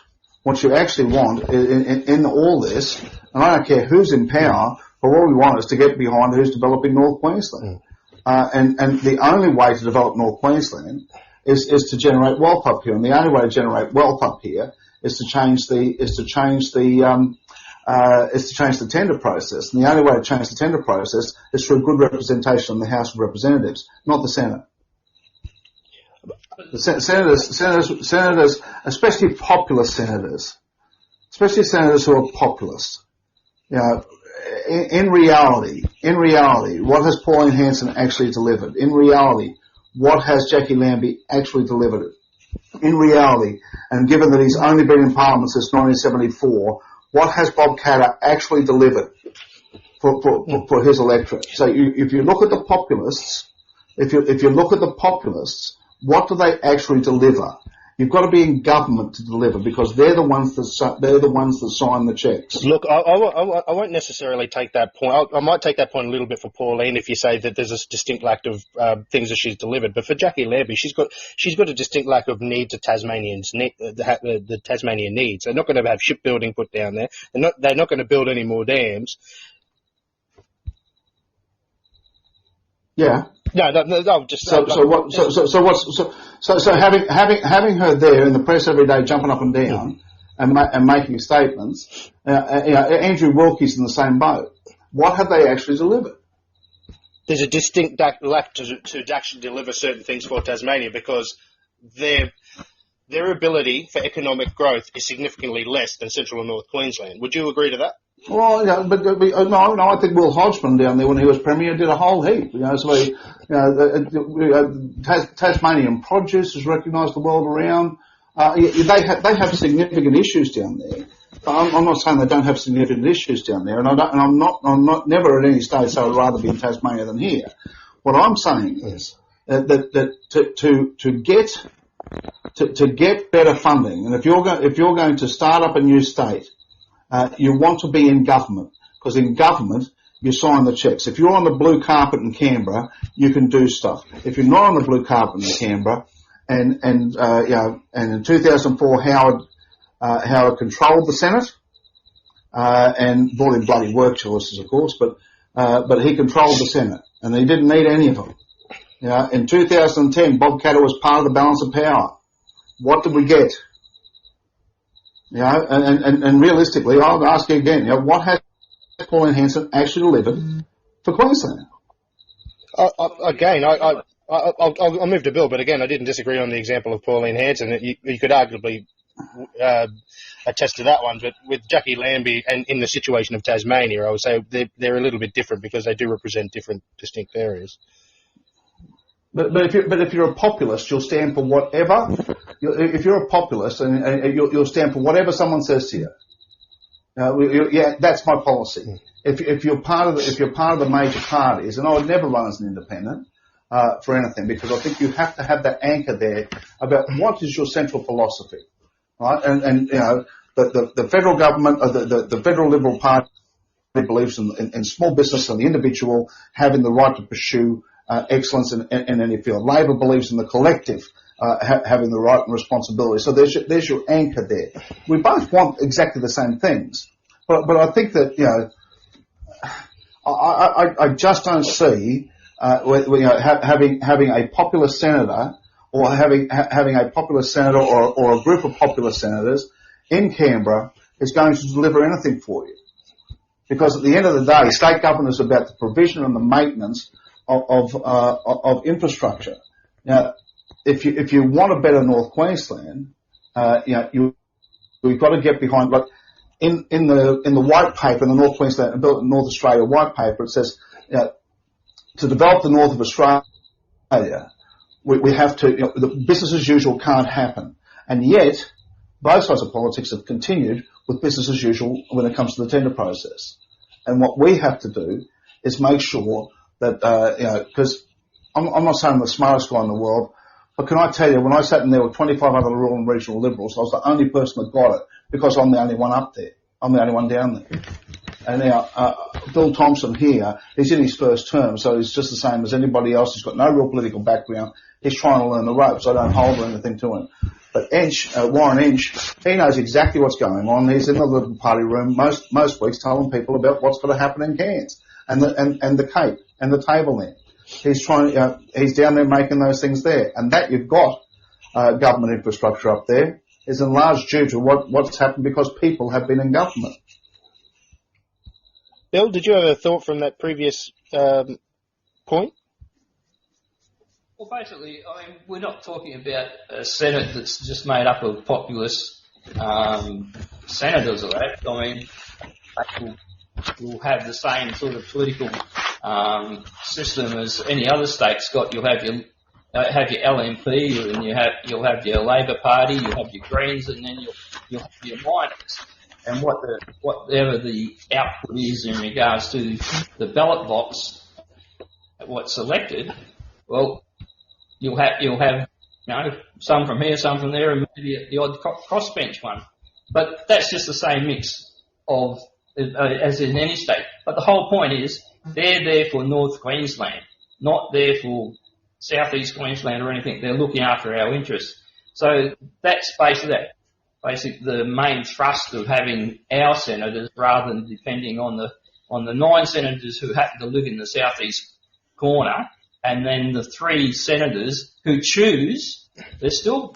in all this, and I don't care who's in power, but what we want is to get behind who's developing North Queensland. And the only way to develop North Queensland is to generate wealth up here, and the only way to generate wealth up here is to change the tender process, and the only way to change the tender process is through good representation in the House of Representatives, not the Senate. The senators, especially populist senators, especially senators who are populist. You know, in reality, what has Pauline Hanson actually delivered? In reality, what has Jackie Lambie actually delivered? In reality, and given that he's only been in Parliament since 1974, what has Bob Katter actually delivered for his electorate? So if you look at the populists, what do they actually deliver? You've got to be in government to deliver because they're the ones that sign the checks. Look, I won't necessarily take that point. I might take that point a little bit for Pauline if you say that there's a distinct lack of things that she's delivered. But for Jackie Lambie, she's got a distinct lack of need to Tasmanians, the Tasmanian needs. They're not going to have shipbuilding put down there. They're not going to build any more dams. Yeah. No, just so having her there in the press every day, jumping up and down and making statements. Andrew Wilkie's in the same boat. What have they actually delivered? There's a distinct lack to actually deliver certain things for Tasmania because their ability for economic growth is significantly less than Central and North Queensland. Would you agree to that? Well, no, I think Will Hodgman down there when he was Premier did a whole heap. Tasmanian produce is recognised the world around. They have significant issues down there. I'm not saying they don't have significant issues down there, and I'm not never at any stage say I'd rather be in Tasmania than here. What I'm saying is that to get better funding, and if you're going to start up a new state. You want to be in government because in government you sign the checks. If you're on the blue carpet in Canberra, you can do stuff. If you're not on the blue carpet in Canberra, and in 2004 Howard controlled the Senate and brought in bloody work choices, of course, but he controlled the Senate and he didn't need any of them. In 2010, Bob Katter was part of the balance of power. What did we get? And realistically, I'll ask you again, what has Pauline Hanson actually delivered for Queensland? I'll move to Bill, but again, I didn't disagree on the example of Pauline Hanson. You could arguably attest to that one, but with Jackie Lambie and in the situation of Tasmania, I would say they're a little bit different because they do represent different distinct areas. But if you're a populist, you'll stand for whatever if you're a populist and you'll stand for whatever someone says to you. Yeah, that's my policy. If you're part of the major parties, and I would never run as an independent for anything, because I think you have to have that anchor there about what is your central philosophy, right? And the federal government, the federal Liberal Party believes in small business and the individual having the right to pursue excellence in any field. Labor believes in the collective having the right and responsibility. So there's your anchor there. We both want exactly the same things, but I think that I just don't see having a populist senator or having a populist senator or a group of populist senators in Canberra is going to deliver anything for you. Because at the end of the day, state government is about the provision and the maintenance of infrastructure. Now, if you want a better North Queensland, we've got to get behind. Like in the white paper, in the North Queensland, North Australia white paper, it says to develop the north of Australia, we have to. The business as usual can't happen, and yet both sides of politics have continued with business as usual when it comes to the tender process. And what we have to do is make sure that, because I'm not saying I'm the smartest guy in the world, but can I tell you, when I sat in there with 25 other rural and regional Liberals, I was the only person that got it because I'm the only one up there. I'm the only one down there. And now, Bill Thompson here, he's in his first term, so he's just the same as anybody else. He's got no real political background. He's trying to learn the ropes. I don't hold anything to him. But Warren Inch, he knows exactly what's going on. He's in the Liberal Party room most weeks telling people about what's going to happen in Cairns and the Cape and the Tableland. He's he's down there making those things there. And that you've got government infrastructure up there is in large due to what's happened because people have been in government. Bill, did you have a thought from that previous point? Well, basically, we're not talking about a Senate that's just made up of populist senators or that. We'll have the same sort of political system as any other state's got. You'll have your LNP, and you'll have your Labor Party, you'll have your Greens, and then you'll have your minors. And whatever the output is in regards to the ballot box, what's selected, well, you'll have some from here, some from there, and maybe the odd crossbench one. But that's just the same mix of as in any state. But the whole point is they're there for North Queensland, not there for Southeast Queensland or anything. They're looking after our interests. So that's basically the main thrust of having our senators, rather than depending on the 9 senators who happen to live in the southeast corner, and then the 3 senators who choose. They're still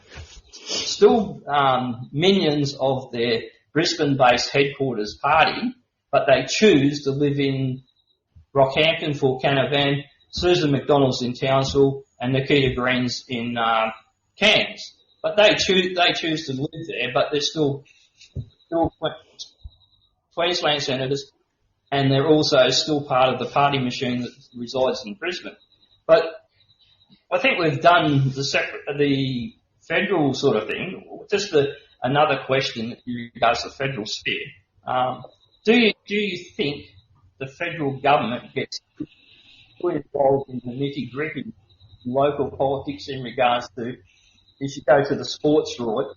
minions of their Brisbane-based headquarters party, but they choose to live in Rockhampton for Canavan, Susan McDonald's in Townsville, and Nikita Green's in Cairns. But they choose to live there, but they're still Queensland senators, and they're also still part of the party machine that resides in Brisbane. But I think we've done the federal sort of thing. Just another question in regards to the federal sphere. Do you think the federal government gets too involved in the nitty-gritty local politics in regards to, if you go to the sports route,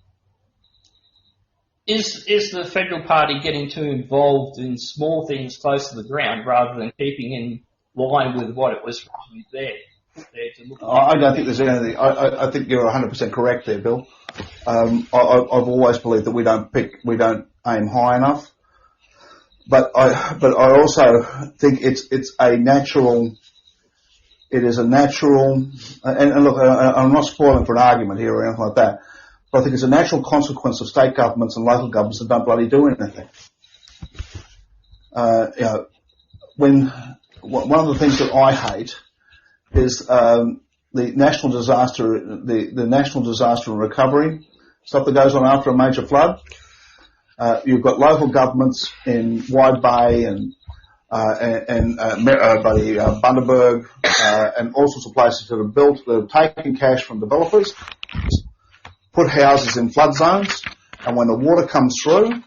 is the federal party getting too involved in small things close to the ground rather than keeping in line with what it was really there to look at? I don't think there's anything. I think you're 100% correct there, Bill. I've always believed that we don't aim high enough. But I also think it is a natural, and look, I'm not spoiling for an argument here or anything like that, but I think it's a natural consequence of state governments and local governments that don't bloody do anything. One of the things that I hate is the national disaster and recovery stuff that goes on after a major flood. You've got local governments in Wide Bay and Bundaberg and all sorts of places that are built, that have taken cash from developers, put houses in flood zones, and when the water comes through,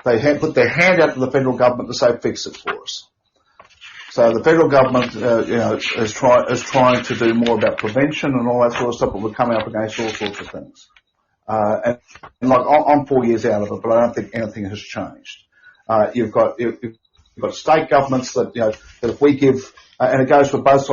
they put their hand out to the federal government to say, fix it for us. So the federal government, is trying to do more about prevention and all that sort of stuff, but we're coming up against all sorts of things. And like, I'm 4 years out of it, but I don't think anything has changed. You've got state governments that, that if we give, and it goes for both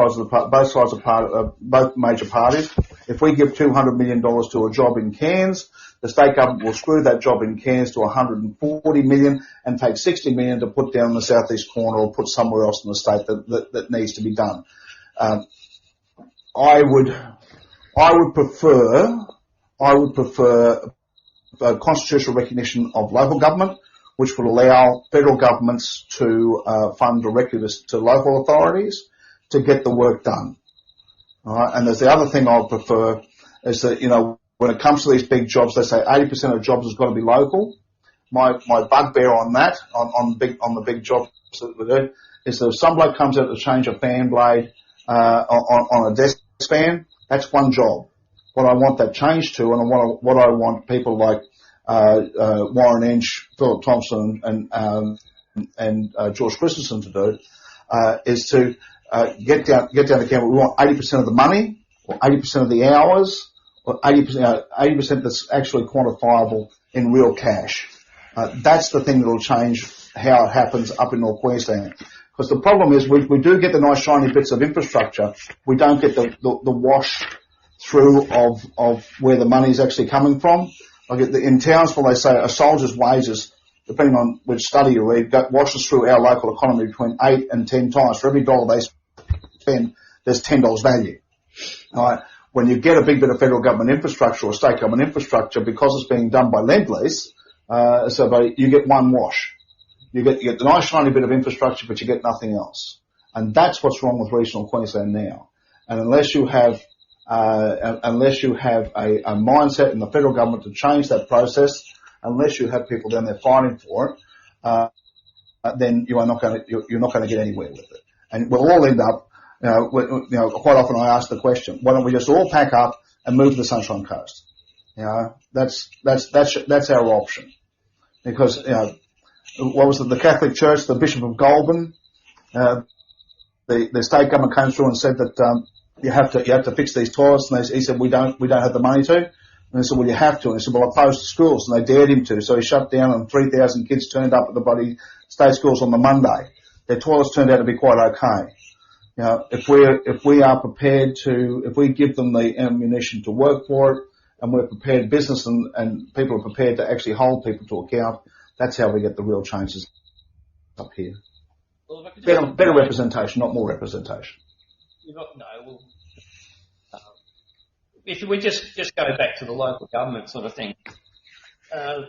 major parties. If we give $200 million to a job in Cairns, the state government will screw that job in Cairns to $140 million and take $60 million to put down in the southeast corner or put somewhere else in the state that needs to be done. I would prefer constitutional recognition of local government, which would allow federal governments to fund directly to local authorities to get the work done. All right? And there's the other thing I would prefer is that, when it comes to these big jobs, they say 80% of jobs has got to be local. My bugbear on that, on the big jobs that we do, is that if some bloke comes out to change a fan blade on a desk fan, that's one job. What I want that changed to, and what I want people like Warren Inch, Philip Thompson, and George Christensen to do, is to get down to camp. We want 80% of the money, or 80% of the hours, or 80% that's actually quantifiable in real cash. That's the thing that will change how it happens up in North Queensland. Because the problem is we do get the nice shiny bits of infrastructure, we don't get the wash through of where the money is actually coming from. Like in Townsville, they say a soldier's wages, depending on which study you read, washes through our local economy between 8 and 10 times. For every dollar they spend, there's $10 value. All right. When you get a big bit of federal government infrastructure or state government infrastructure, because it's being done by Lend-Lease, you get one wash. You get the nice shiny bit of infrastructure, but you get nothing else. And that's what's wrong with regional Queensland now. And unless you have a mindset in the federal government to change that process, unless you have people down there fighting for it, then you're not going to get anywhere with it. And we'll all end up, quite often I ask the question, why don't we just all pack up and move to the Sunshine Coast? That's our option. Because, what was it, the Catholic Church, the Bishop of Goulburn, the state government came through and said that, you have to fix these toilets, and he said, we don't have the money to. And they said, well, you have to. And he said, well, I closed the schools, and they dared him to. So he shut down, and 3,000 kids turned up at the bloody state schools on the Monday. Their toilets turned out to be quite okay. If we give them the ammunition to work for it, and we're prepared, business and people are prepared to actually hold people to account, that's how we get the real changes up here. Well, better representation, not more representation. If we just go back to the local government sort of thing, a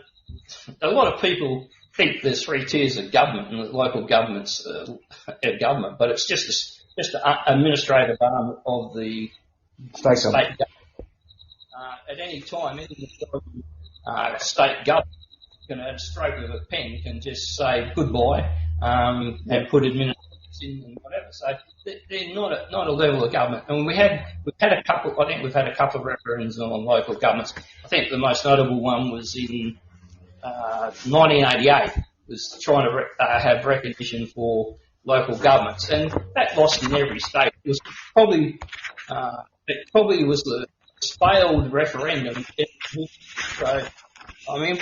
lot of people think there's 3 tiers of government, and the local government's a government, but it's just an administrative arm of the state government. At any time, any state government can, at a stroke of a pen, can just say goodbye and put administrators in and whatever. So they're not a level of government. And we've had a couple. I think we've had a couple of referendums on local governments. I think the most notable one was in 1988. Was trying to have recognition for local governments, and that lost in every state. It was probably was the failed referendum. So, I mean,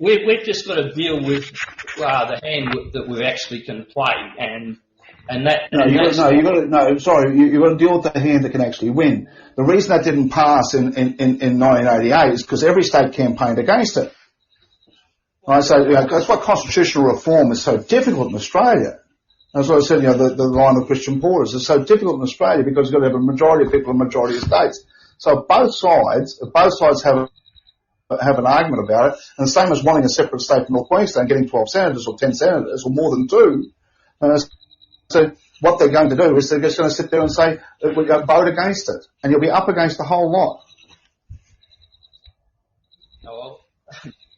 we've just got to deal with the hand that we actually can play, and that. You've got to deal with the hand that can actually win. The reason that didn't pass in 1988 is because every state campaigned against it. Right, so that's why constitutional reform is so difficult in Australia. That's what I said, the line of Christian Porters is so difficult in Australia because you've got to have a majority of people in a majority of states. So if both sides have an argument about it, and the same as wanting a separate state from North Queensland, getting 12 senators or 10 senators or more than 2. So what they're going to do is they're just going to sit there and say, we're going to vote against it. And you'll be up against the whole lot. Well,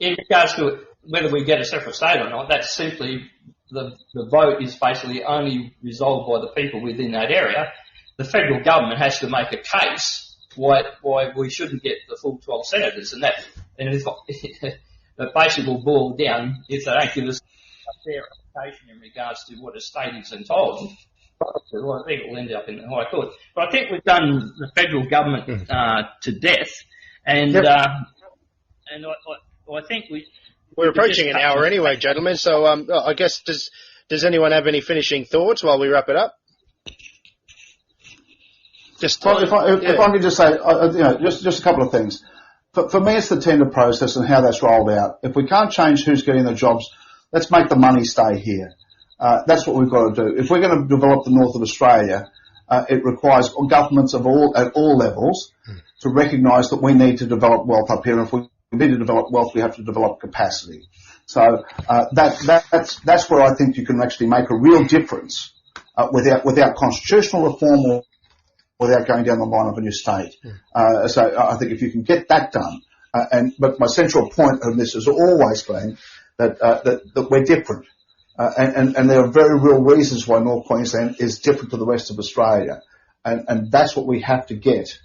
in regards to whether we get a separate state or not, that's simply the vote is basically only resolved by the people within that area. The federal government has to make a case why we shouldn't get the full 12 senators, and if it basically will boil down if they don't give us a fair application in regards to what a state is entitled. Well, I think it will end up in the High Court. But I think we've done the federal government to death, and I think we're approaching an hour anyway, gentlemen. So I guess does anyone have any finishing thoughts while we wrap it up? If I could just say, just a couple of things. For me, it's the tender process and how that's rolled out. If we can't change who's getting the jobs, let's make the money stay here. That's what we've got to do. If we're going to develop the north of Australia, it requires governments at all levels to recognise that we need to develop wealth up here. And if we need to develop wealth, we have to develop capacity. So that's where I think you can actually make a real difference without constitutional reform or without going down the line of a new state. So I think if you can get that done, but my central point of this has always been that we're different. And there are very real reasons why North Queensland is different to the rest of Australia. And that's what we have to get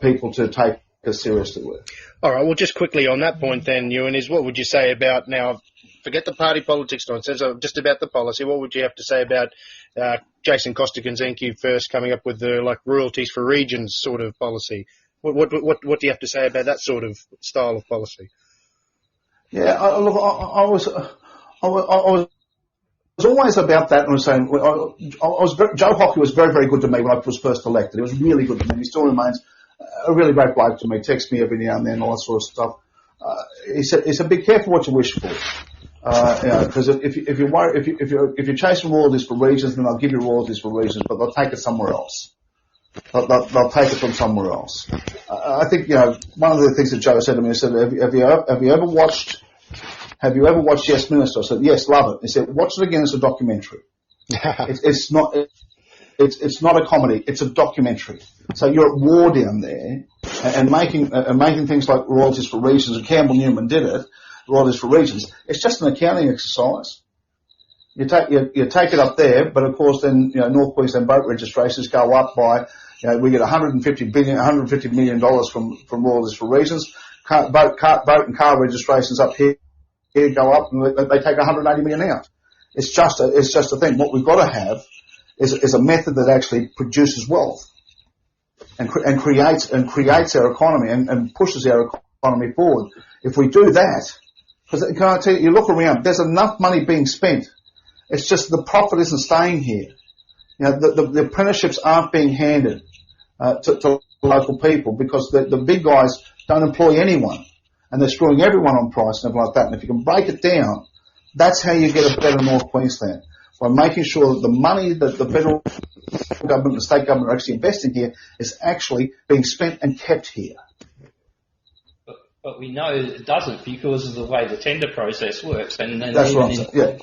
people to take us seriously with. All right, well, just quickly on that point then, Ewen, is what would you say about now, forget the party politics nonsense, just about the policy, what would you have to say about Jason Costigan's NQ first coming up with the royalties for regions sort of policy? What do you have to say about that sort of style of policy? Yeah, I was always about that, and I was saying, Joe Hockey was very, very good to me when I was first elected. He was really good to me. He still remains a really great bloke to me. Texts me every now and then, all that sort of stuff. He said, be careful what you wish for. Because if you're chasing royalties for regions, then I'll give you royalties for regions, but they'll take it somewhere else. They'll take it from somewhere else. I think one of the things that Joe said to me, he said, have you ever watched Yes Minister? I said, yes, love it. He said, watch it again as a documentary. It's not a comedy. It's a documentary. So you're at war down there, and making things like royalties for regions. And Campbell Newman did it. Royalties for regions. It's just an accounting exercise. You take it up there, but of course then North Queensland boat registrations go up by we get $150 million from royalties for regions. Boat and car registrations up here go up, and they take 180 million out. It's just a thing. What we've got to have is a method that actually produces wealth and creates our economy and pushes our economy forward. If we do that, because can I tell you, you look around, there's enough money being spent. It's just the profit isn't staying here. The apprenticeships aren't being handed to local people because the big guys don't employ anyone, and they're screwing everyone on price and everything like that. And if you can break it down, that's how you get a better North Queensland, by making sure that the money that the federal government and the state government are actually investing here is actually being spent and kept here. But we know it doesn't because of the way the tender process works. And that's right. Yeah.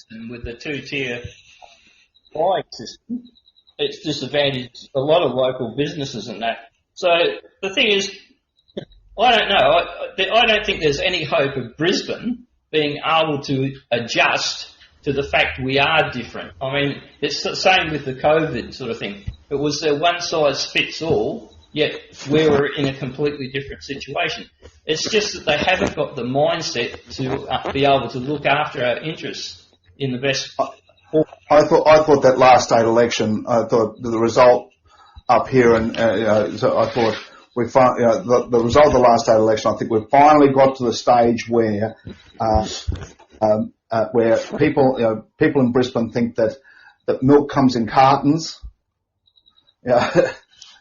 And with the two-tier buying system, it's disadvantaged a lot of local businesses and that. So the thing is, I don't know. I don't think there's any hope of Brisbane being able to adjust to the fact we are different. I mean, it's the same with the COVID sort of thing. It was a one-size-fits-all, yet we were in a completely different situation. It's just that they haven't got the mindset to be able to look after our interests in the best. I thought that last state election, I thought the result up here, and so I thought the result of the last state election. I think we've finally got to the stage where people in Brisbane think that milk comes in cartons. That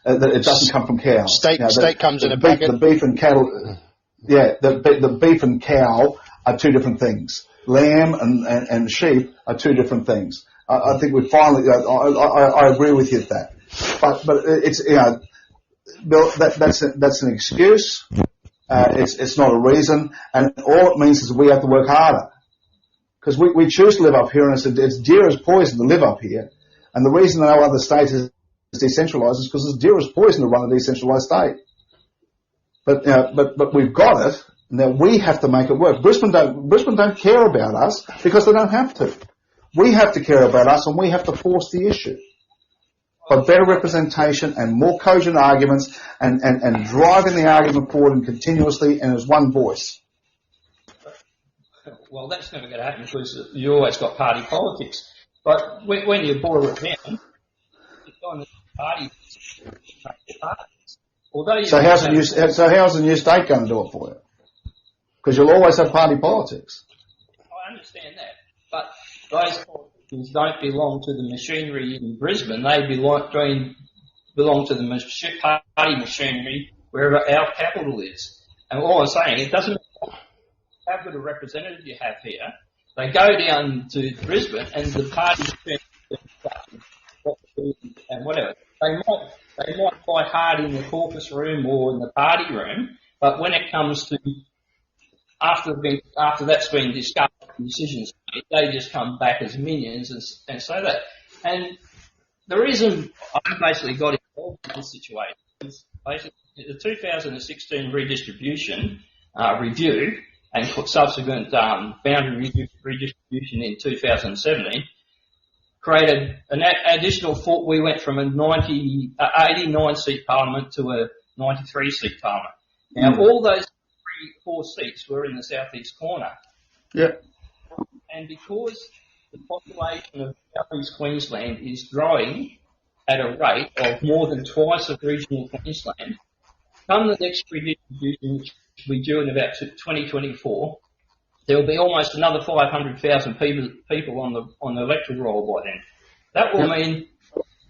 it doesn't come from cows. State comes in a packet. The beef and cattle, the beef and cow are two different things. Lamb and sheep are two different things. I think we finally. I agree with you at that, but it's Bill, that's an excuse. It's not a reason, and all it means is we have to work harder because we choose to live up here, and it's dear as poison to live up here. And the reason no other state is decentralised is because it's dear as poison to run a decentralised state. But we've got it. Now we have to make it work. Brisbane don't care about us because they don't have to. We have to care about us, and we have to force the issue. by better representation and more cogent arguments and driving the argument forward and continuously and as one voice. Well, that's never going to happen because you always got party politics. But when you boil it down, it's on the party. So how's the new state going to do it for you? Because you'll always have party politics. I understand that, but those politicians don't belong to the machinery in Brisbane. They belong to the party machinery wherever our capital is. And all I'm saying, it doesn't matter how good a representative you have here. They go down to Brisbane and the party and whatever. They might fight hard in the caucus room or in the party room, but when it comes to after that's been discussed and decisions made, they just come back as minions and say that. And the reason I basically got involved in this situation is basically the 2016 redistribution review and subsequent boundary redistribution in 2017 created an additional thought. We went from a 89 seat parliament to a 93 seat parliament. Now all those 4 seats were in the southeast corner. Yeah. And because the population of southeast Queensland is growing at a rate of more than twice of regional Queensland, come the next redistribution, which will be due in about 2024, there will be almost another 500,000 people on the electoral roll by then. That will mean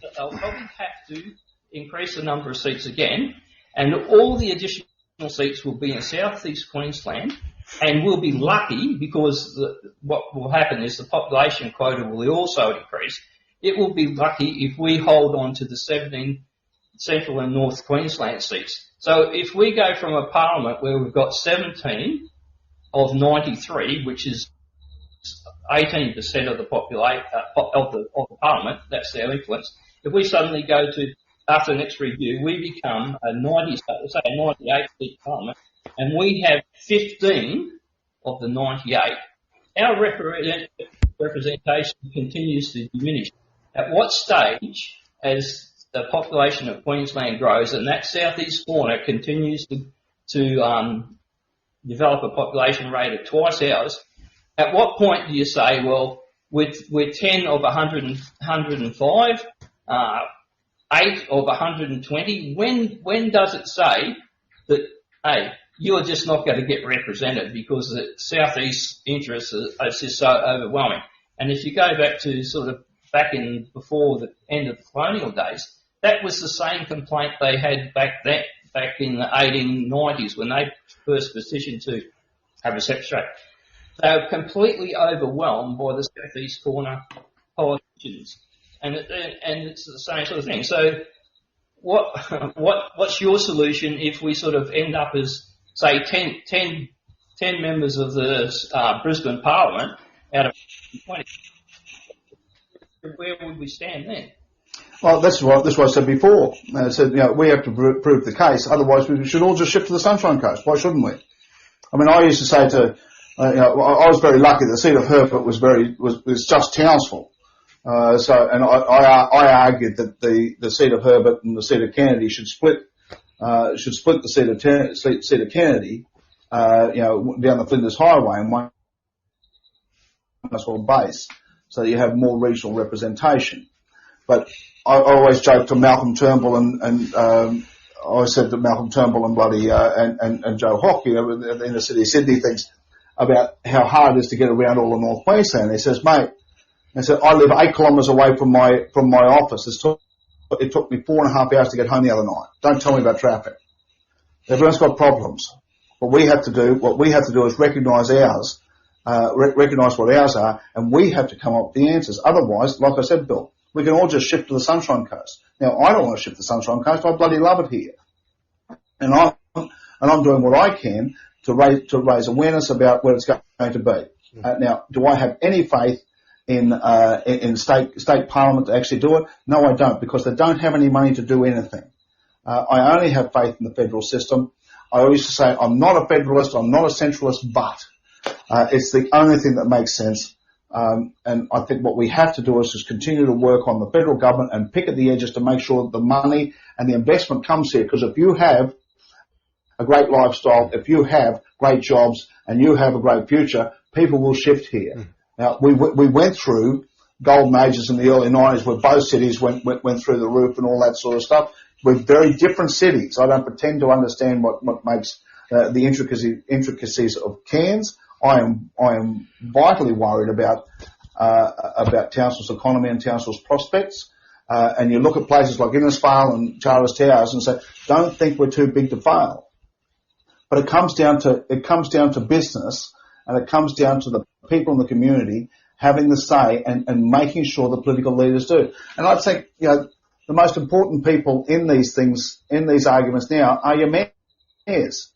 that they'll probably have to increase the number of seats again, and all the additional seats will be in southeast Queensland, and we'll be lucky because what will happen is the population quota will also increase. It will be lucky if we hold on to the 17 Central and North Queensland seats. So if we go from a parliament where we've got 17 of 93, which is 18% of the population of the parliament, that's their influence. If we suddenly go to after the next review, we become a 98 seat parliament, and we have 15 of the 98. Our representation continues to diminish. At what stage, as the population of Queensland grows and that southeast corner continues to develop a population rate of twice ours, at what point do you say, well, we're 10 of 105, 8 of 120? When does it say that, hey, you're just not going to get represented because the southeast interests are just so overwhelming? And if you go back to sort of before the end of the colonial days, that was the same complaint they had back in the 1890s when they first petitioned to have a separate state. They were completely overwhelmed by the southeast corner politicians, and it's the same sort of thing. So, what's your solution if we sort of end up as say 10 members of the Brisbane Parliament out of 20? Where would we stand then? Well, that's what I said before. I said, we have to prove the case. Otherwise, we should all just shift to the Sunshine Coast. Why shouldn't we? I mean, I used to say I was very lucky. The seat of Herbert was just Townsville. And I argued that the seat of Herbert and the seat of Kennedy should split the seat of Kennedy, down the Flinders Highway and one base, so that you have more regional representation. But I always joked to Malcolm Turnbull and I said that Malcolm Turnbull and Joe Hock, in the city of Sydney, thinks about how hard it is to get around all of North Queensland. He says, mate, I live 8 kilometres away from my office. It took me 4.5 hours to get home the other night. Don't tell me about traffic. Everyone's got problems. What we have to do is recognise ours, recognise what ours are, and we have to come up with the answers. Otherwise, like I said, Bill, we can all just shift to the Sunshine Coast. Now, I don't want to shift to the Sunshine Coast. I bloody love it here, and I'm doing what I can to raise awareness about what it's going to be. Now, do I have any faith in state parliament to actually do it? No, I don't, because they don't have any money to do anything. I only have faith in the federal system. I used to say I'm not a federalist, I'm not a centralist, but it's the only thing that makes sense And I think what we have to do is just continue to work on the federal government and pick at the edges to make sure that the money and the investment comes here. Because if you have a great lifestyle, if you have great jobs and you have a great future, people will shift here. Now, we went through golden ages in the early 90s where both cities went through the roof and all that sort of stuff. We're very different cities. I don't pretend to understand what makes the intricacies of Cairns. I am vitally worried about Townsville's economy and Townsville's prospects. And you look at places like Innisfail and Charters Towers and say, don't think we're too big to fail. But it comes down to business, and it comes down to the people in the community having the say and making sure the political leaders do. And I think, the most important people in these things, in these arguments now, are your mayors.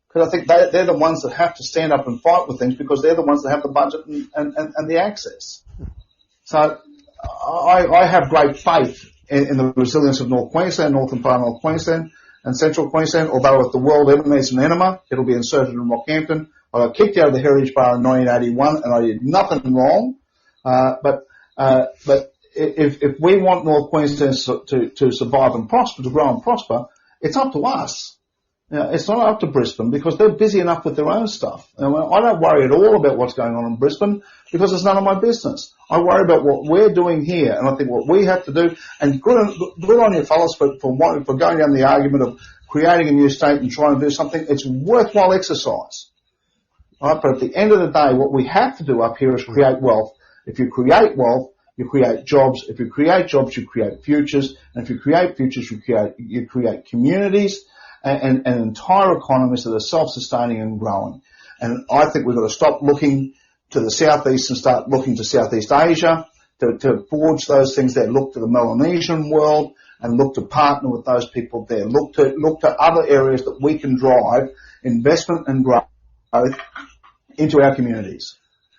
Because I think they're the ones that have to stand up and fight with things because they're the ones that have the budget and the access. So I have great faith in the resilience of North Queensland, North and Far North Queensland and Central Queensland, although if the world ever needs an enema, it'll be inserted in Rockhampton. I got kicked out of the Heritage Bar in 1981 and I did nothing wrong. But if we want North Queensland to survive and prosper, to grow and prosper, it's up to us. It's not up to Brisbane because they're busy enough with their own stuff. I don't worry at all about what's going on in Brisbane because it's none of my business. I worry about what we're doing here, and I think what we have to do, and good on you fellas for going down the argument of creating a new state and trying to do something. It's worthwhile exercise. Right? But at the end of the day, what we have to do up here is create wealth. If you create wealth, you create jobs. If you create jobs, you create futures. And if you create futures, you create communities and entire economies that are self-sustaining and growing. And I think we've got to stop looking to the southeast and start looking to Southeast Asia to forge those things there. Look to the Melanesian world and look to partner with those people there. Look to other areas that we can drive investment and growth into our communities.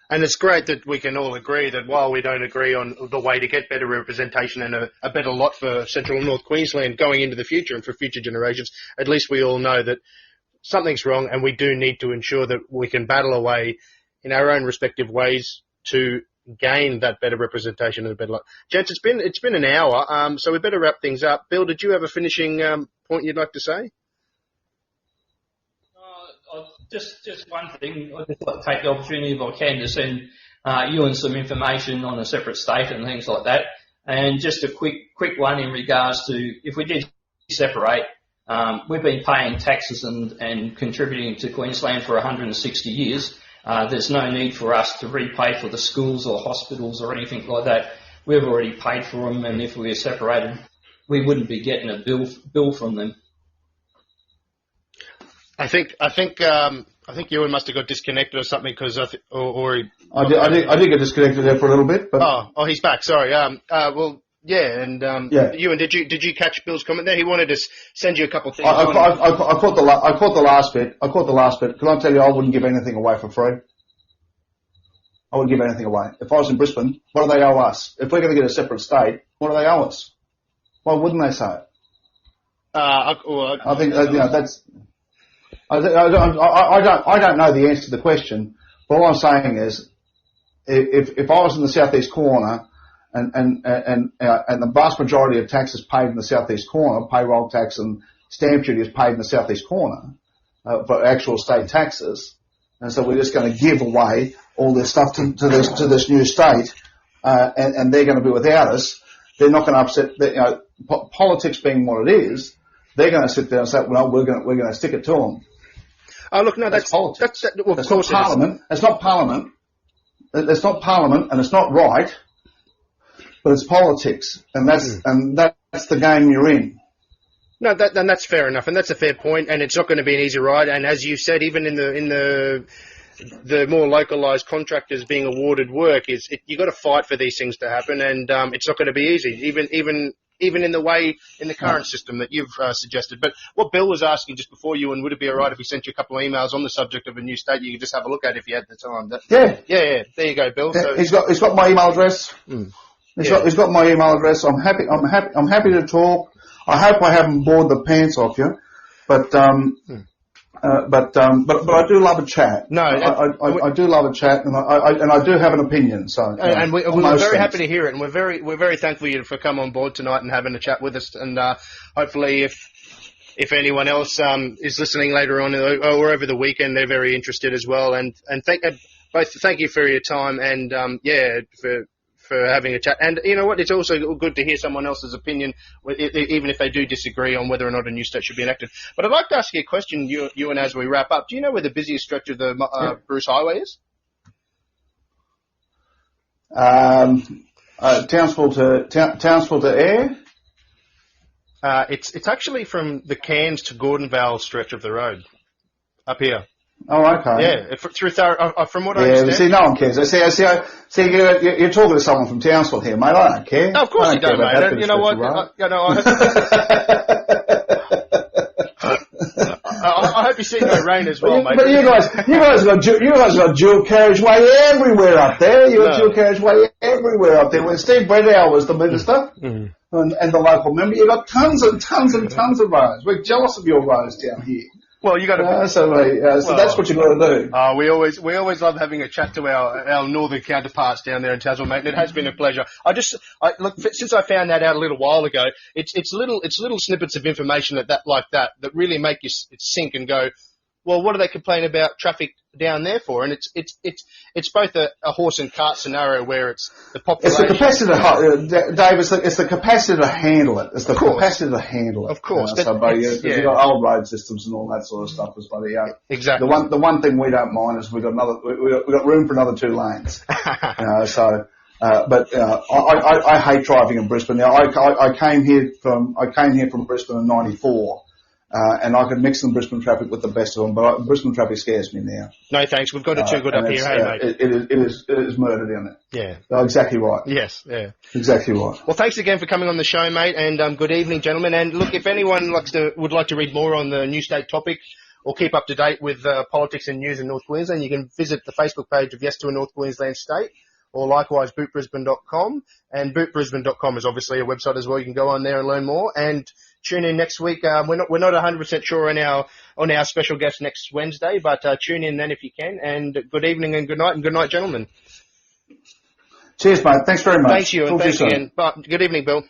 And it's great that we can all agree that while we don't agree on the way to get better representation and a better lot for Central and North Queensland going into the future and for future generations, at least we all know that something's wrong and we do need to ensure that we can battle away in our own respective ways to gain that better representation and a better lot. Gents, it's been an hour, so we better wrap things up. Bill, did you have a finishing point you'd like to say? Just one thing. I'd just like to take the opportunity, if I can, to send Ewan some information on a separate state and things like that. And just a quick one in regards to if we did separate, we've been paying taxes and contributing to Queensland for 160 years. There's no need for us to repay for the schools or hospitals or anything like that. We've already paid for them, and if we were separated, we wouldn't be getting a bill from them. I think Ewan must have got disconnected or something because I did get disconnected there for a little bit, but oh, he's back. Sorry. Well, yeah, and yeah. Ewan, did you catch Bill's comment there? He wanted to send you a couple of things. I caught the last bit. Can I tell you, I wouldn't give anything away for free. I wouldn't give anything away. If I was in Brisbane, what do they owe us? If we're going to get a separate state, what do they owe us? Why wouldn't they say it? I think that's. I don't know the answer to the question, but all I'm saying is, if I was in the southeast corner and the vast majority of taxes paid in the southeast corner, payroll tax and stamp duty is paid in the southeast corner for actual state taxes, and so we're just going to give away all this stuff to this new state, and they're going to be without us. They're not going to upset. Politics being what it is, they're going to sit there and say, well, we're going to stick it to them. Oh, look, no, that's politics. Of course, Parliament. It's not Parliament. It's not Parliament, and it's not right. But it's politics, and that's the game you're in. No, that's fair enough, and that's a fair point, and it's not going to be an easy ride. And as you said, even in the more localised contractors being awarded work, you got to fight for these things to happen, and it's not going to be easy, even in the current system that you've suggested. But what Bill was asking just before you, and would it be all right if he sent you a couple of emails on the subject of a new state you could just have a look at if you had the time? Yeah. There you go, Bill. So, he's got my email address. He's got my email address. I'm happy to talk. I hope I haven't bored the pants off you, but but I do love a chat. No, I do love a chat, and I do have an opinion. So, and we're very happy to hear it, and we're very thankful for coming on board tonight and having a chat with us. And hopefully, if anyone else is listening later on or over the weekend, they're very interested as well. And thank you for your time, and for having a chat. And you know what? It's also good to hear someone else's opinion, even if they do disagree on whether or not a new state should be enacted. But I'd like to ask you a question, Ewan, as we wrap up. Do you know where the busiest stretch of the Bruce Highway is? Townsville to Ayr. It's actually from the Cairns to Gordonvale stretch of the road, up here. Oh, okay. Yeah, from what I understand. See, no one cares. See, you're talking to someone from Townsville here, mate. I don't care. No, of course you don't, mate. You know what? I hope you see no rain as well, mate. But you guys got dual carriageway everywhere up there. You got dual carriageway everywhere up there. When Steve Bredow was the minister and the local member, you got tons and tons and tons of roads. We're jealous of your roads down here. Well, you got to. So that's what you got to do. We always love having a chat to our northern counterparts down there in Townsville, mate. And it has been a pleasure. Look, since I found that out a little while ago, it's little snippets of information that really make you sink and go, well, what do they complain about traffic down there for? And it's both a horse and cart scenario where it's the population. It's the capacity, Dave. It's the capacity to handle it. It's the capacity to handle it. Of course, you've got old road systems and all that sort of stuff as well. Yeah, exactly. The one thing we don't mind is we've got room for another 2 lanes. But I hate driving in Brisbane. Now I came here from Brisbane in '94. And I could mix the Brisbane traffic with the best of them, but Brisbane traffic scares me now. No thanks, we've got it too good up here, hey mate. It is murder down there. Yeah. Oh, exactly right. Yes, yeah. Exactly right. Well, thanks again for coming on the show, mate, and good evening, gentlemen. And look, if anyone would like to read more on the new state topic or keep up to date with politics and news in North Queensland, you can visit the Facebook page of Yes to a North Queensland State, or likewise bootbrisbane.com. And bootbrisbane.com is obviously a website as well. You can go on there and learn more. And tune in next week. We're not 100% sure on our special guest next Wednesday, but tune in then if you can. And good evening and good night, gentlemen. Cheers, mate. Thanks very much. Thanks you, and thanks again. Good evening, Bill.